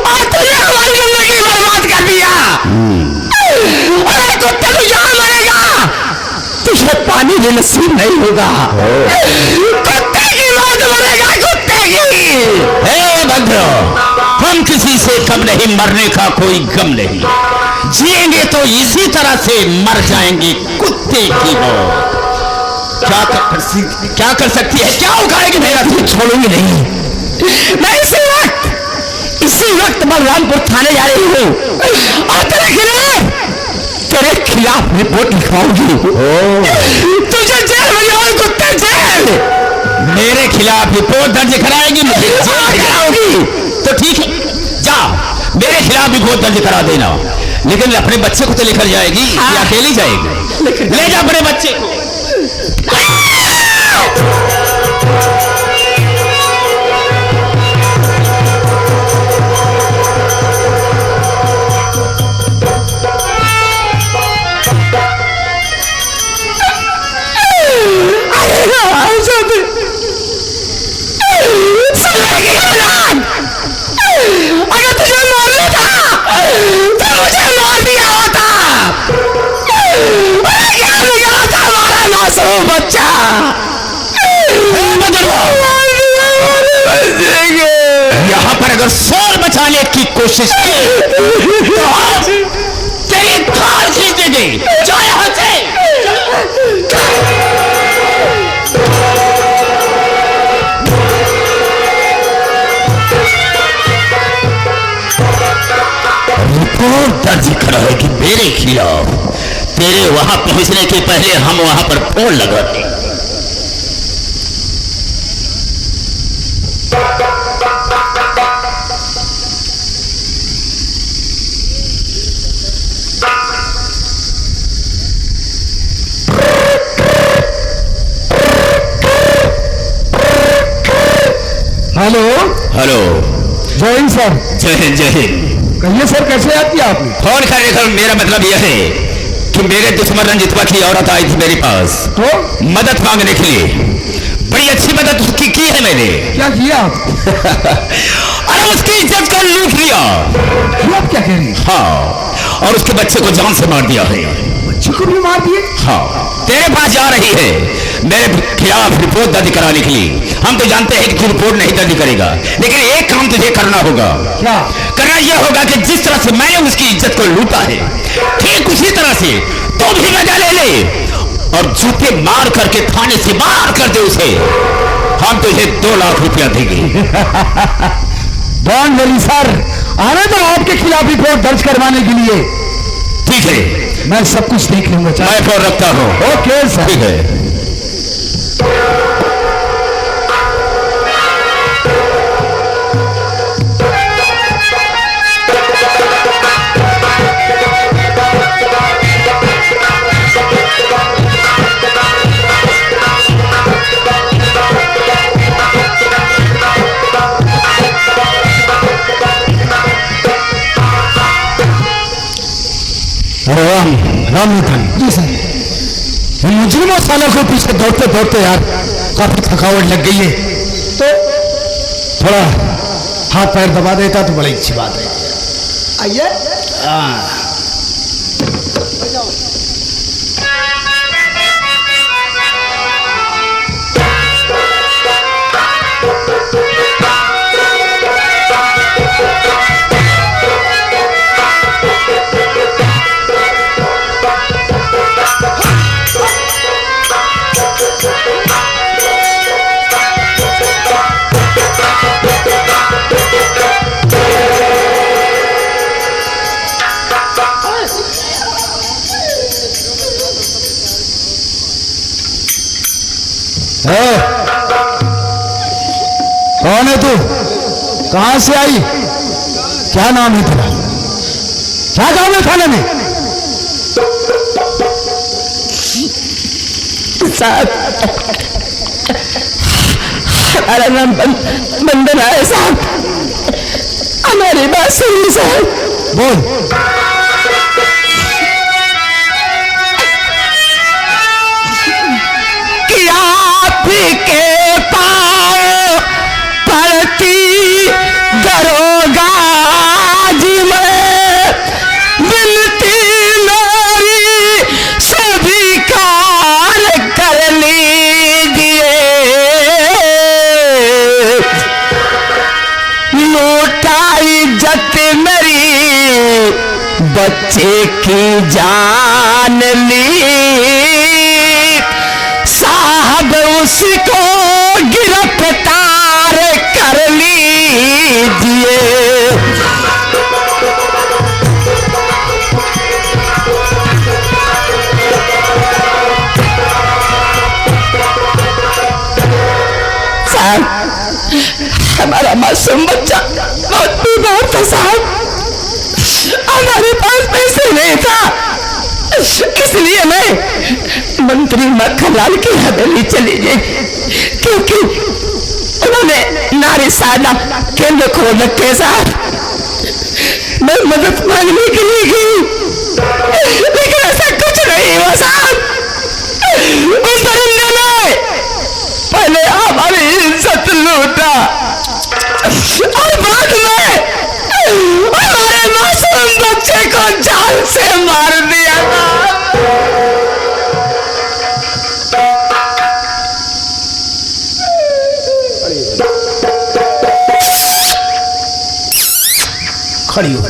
और तूने हमारी जिंदगी बर्बाद कर दिया। अरे कुत्ते तू यहाँ मरेगा, तुझे पानी भी नसीब नहीं होगा। कुत्ते की मौत मरेगा, कुत्ते की। बंदरो हम किसी से कम नहीं, मरने का कोई गम नहीं। जिएंगे तो इसी तरह से, मर जाएंगे कुत्ते की मौत। क्या कर सकती है, क्या उखाड़ेगी मेरा? तुम छोड़ूंगी नहीं। मैं इसी वक्त बलरामपुर थाने जा रही हूँ और तेरे खिलाफ रिपोर्ट लिखवाऊंगी। तुझे जेल में जाओ, कुत्ते जेल। मेरे खिलाफ रिपोर्ट दर्ज कराएगी, मुझे जेल कराओगी। तो ठीक है, जा मेरे खिलाफ रिपोर्ट दर्ज करा देना, लेकिन अपने बच्चे को तो लेकर जाएगी या अकेली जाएगी? ले जा अपने बच्चे को। अगर तुझे मारना था तो मुझे मार दिया होता। क्या बिगड़ा था हमारा मासूम बच्चा? यहाँ पर अगर सोल बचाने की कोशिश की तो तेरी थाल खींच देंगे। जाओ यहाँ से। रिपोर्ट दर्ज कराएगी मेरे खिलाफ। तेरे वहां पहुंचने के पहले हम वहां पर फोन लगाते। हेलो हेलो, जय हिंद सर। जय हिंद जय हिंद। कहिए सर, कैसे याद किया आपने? फोन करने का मेरा मतलब यह है कि मेरे दुश्मन रंजितवा की औरत आई थी मेरे पास तो मदद मांगने के लिए। बड़ी अच्छी मदद उसकी की है मैंने। क्या किया? अरे उसकी इज्जत को लूट लिया। आप क्या कह रही हैं? हाँ, और उसके बच्चे को जान से मार दिया है। बच्चे को भी मार दिए? हाँ, तेरे पास जा रही है मेरे खिलाफ रिपोर्ट दर्ज कराने के लिए। हम तो जानते हैं कि तू रिपोर्ट नहीं दर्ज करेगा, लेकिन एक काम तुझे करना होगा। क्या करना यह होगा कि जिस तरह से मैंने उसकी इज्जत को लूटा है, ठीक उसी तरह से तू भी मजा ले ले और जूते मार करके थाने से बाहर कर दे उसे। हम तुझे 2 लाख रुपया देंगे। डोंट वरी सर, आने तो आपके खिलाफ रिपोर्ट दर्ज करवाने के लिए। ठीक है, मैं सब कुछ देख लूंगा। मैं फोन रखता हूँ। Okay sir. ठीक है। राम जी सर, मुजरिमों सालों को पीछे दौड़ते दौड़ते यार काफी थकावट लग गई है, तो थोड़ा हाथ पैर दबा देता तो बड़ी अच्छी बात है। आइए। कौन है तू? कहां से आई? क्या नाम है तेरा? क्या काम है थाने में? साहब, हमारा नाम बंदना है साहब। हमारी बात सुनिए साहब। बोल। कि आपके पाँव पड़ती दरोगा जी में विनती मेरी स्वीकार कर लीजिए। लौटाई की जान ली, साहब उसको गिरफ्तार कर लीजिए। हमारा मासूम बच्चा बहुत बीमार था साहब, हमारे पास पैसे नहीं था, इसलिए मैं मंत्री मक्खनलाल की हवेली चली गई, क्योंकि उन्होंने नारी साधना केंद्र खोल रखे साहब। मैं मदद मांगने के लिए गई, लेकिन ऐसा कुछ नहीं हुआ साहब। उस दरिंदे ने पहले हमारी इज्जत लूटा और बाद में हमारे मासूम बच्चे को जान से मार दिया खड़ी हो।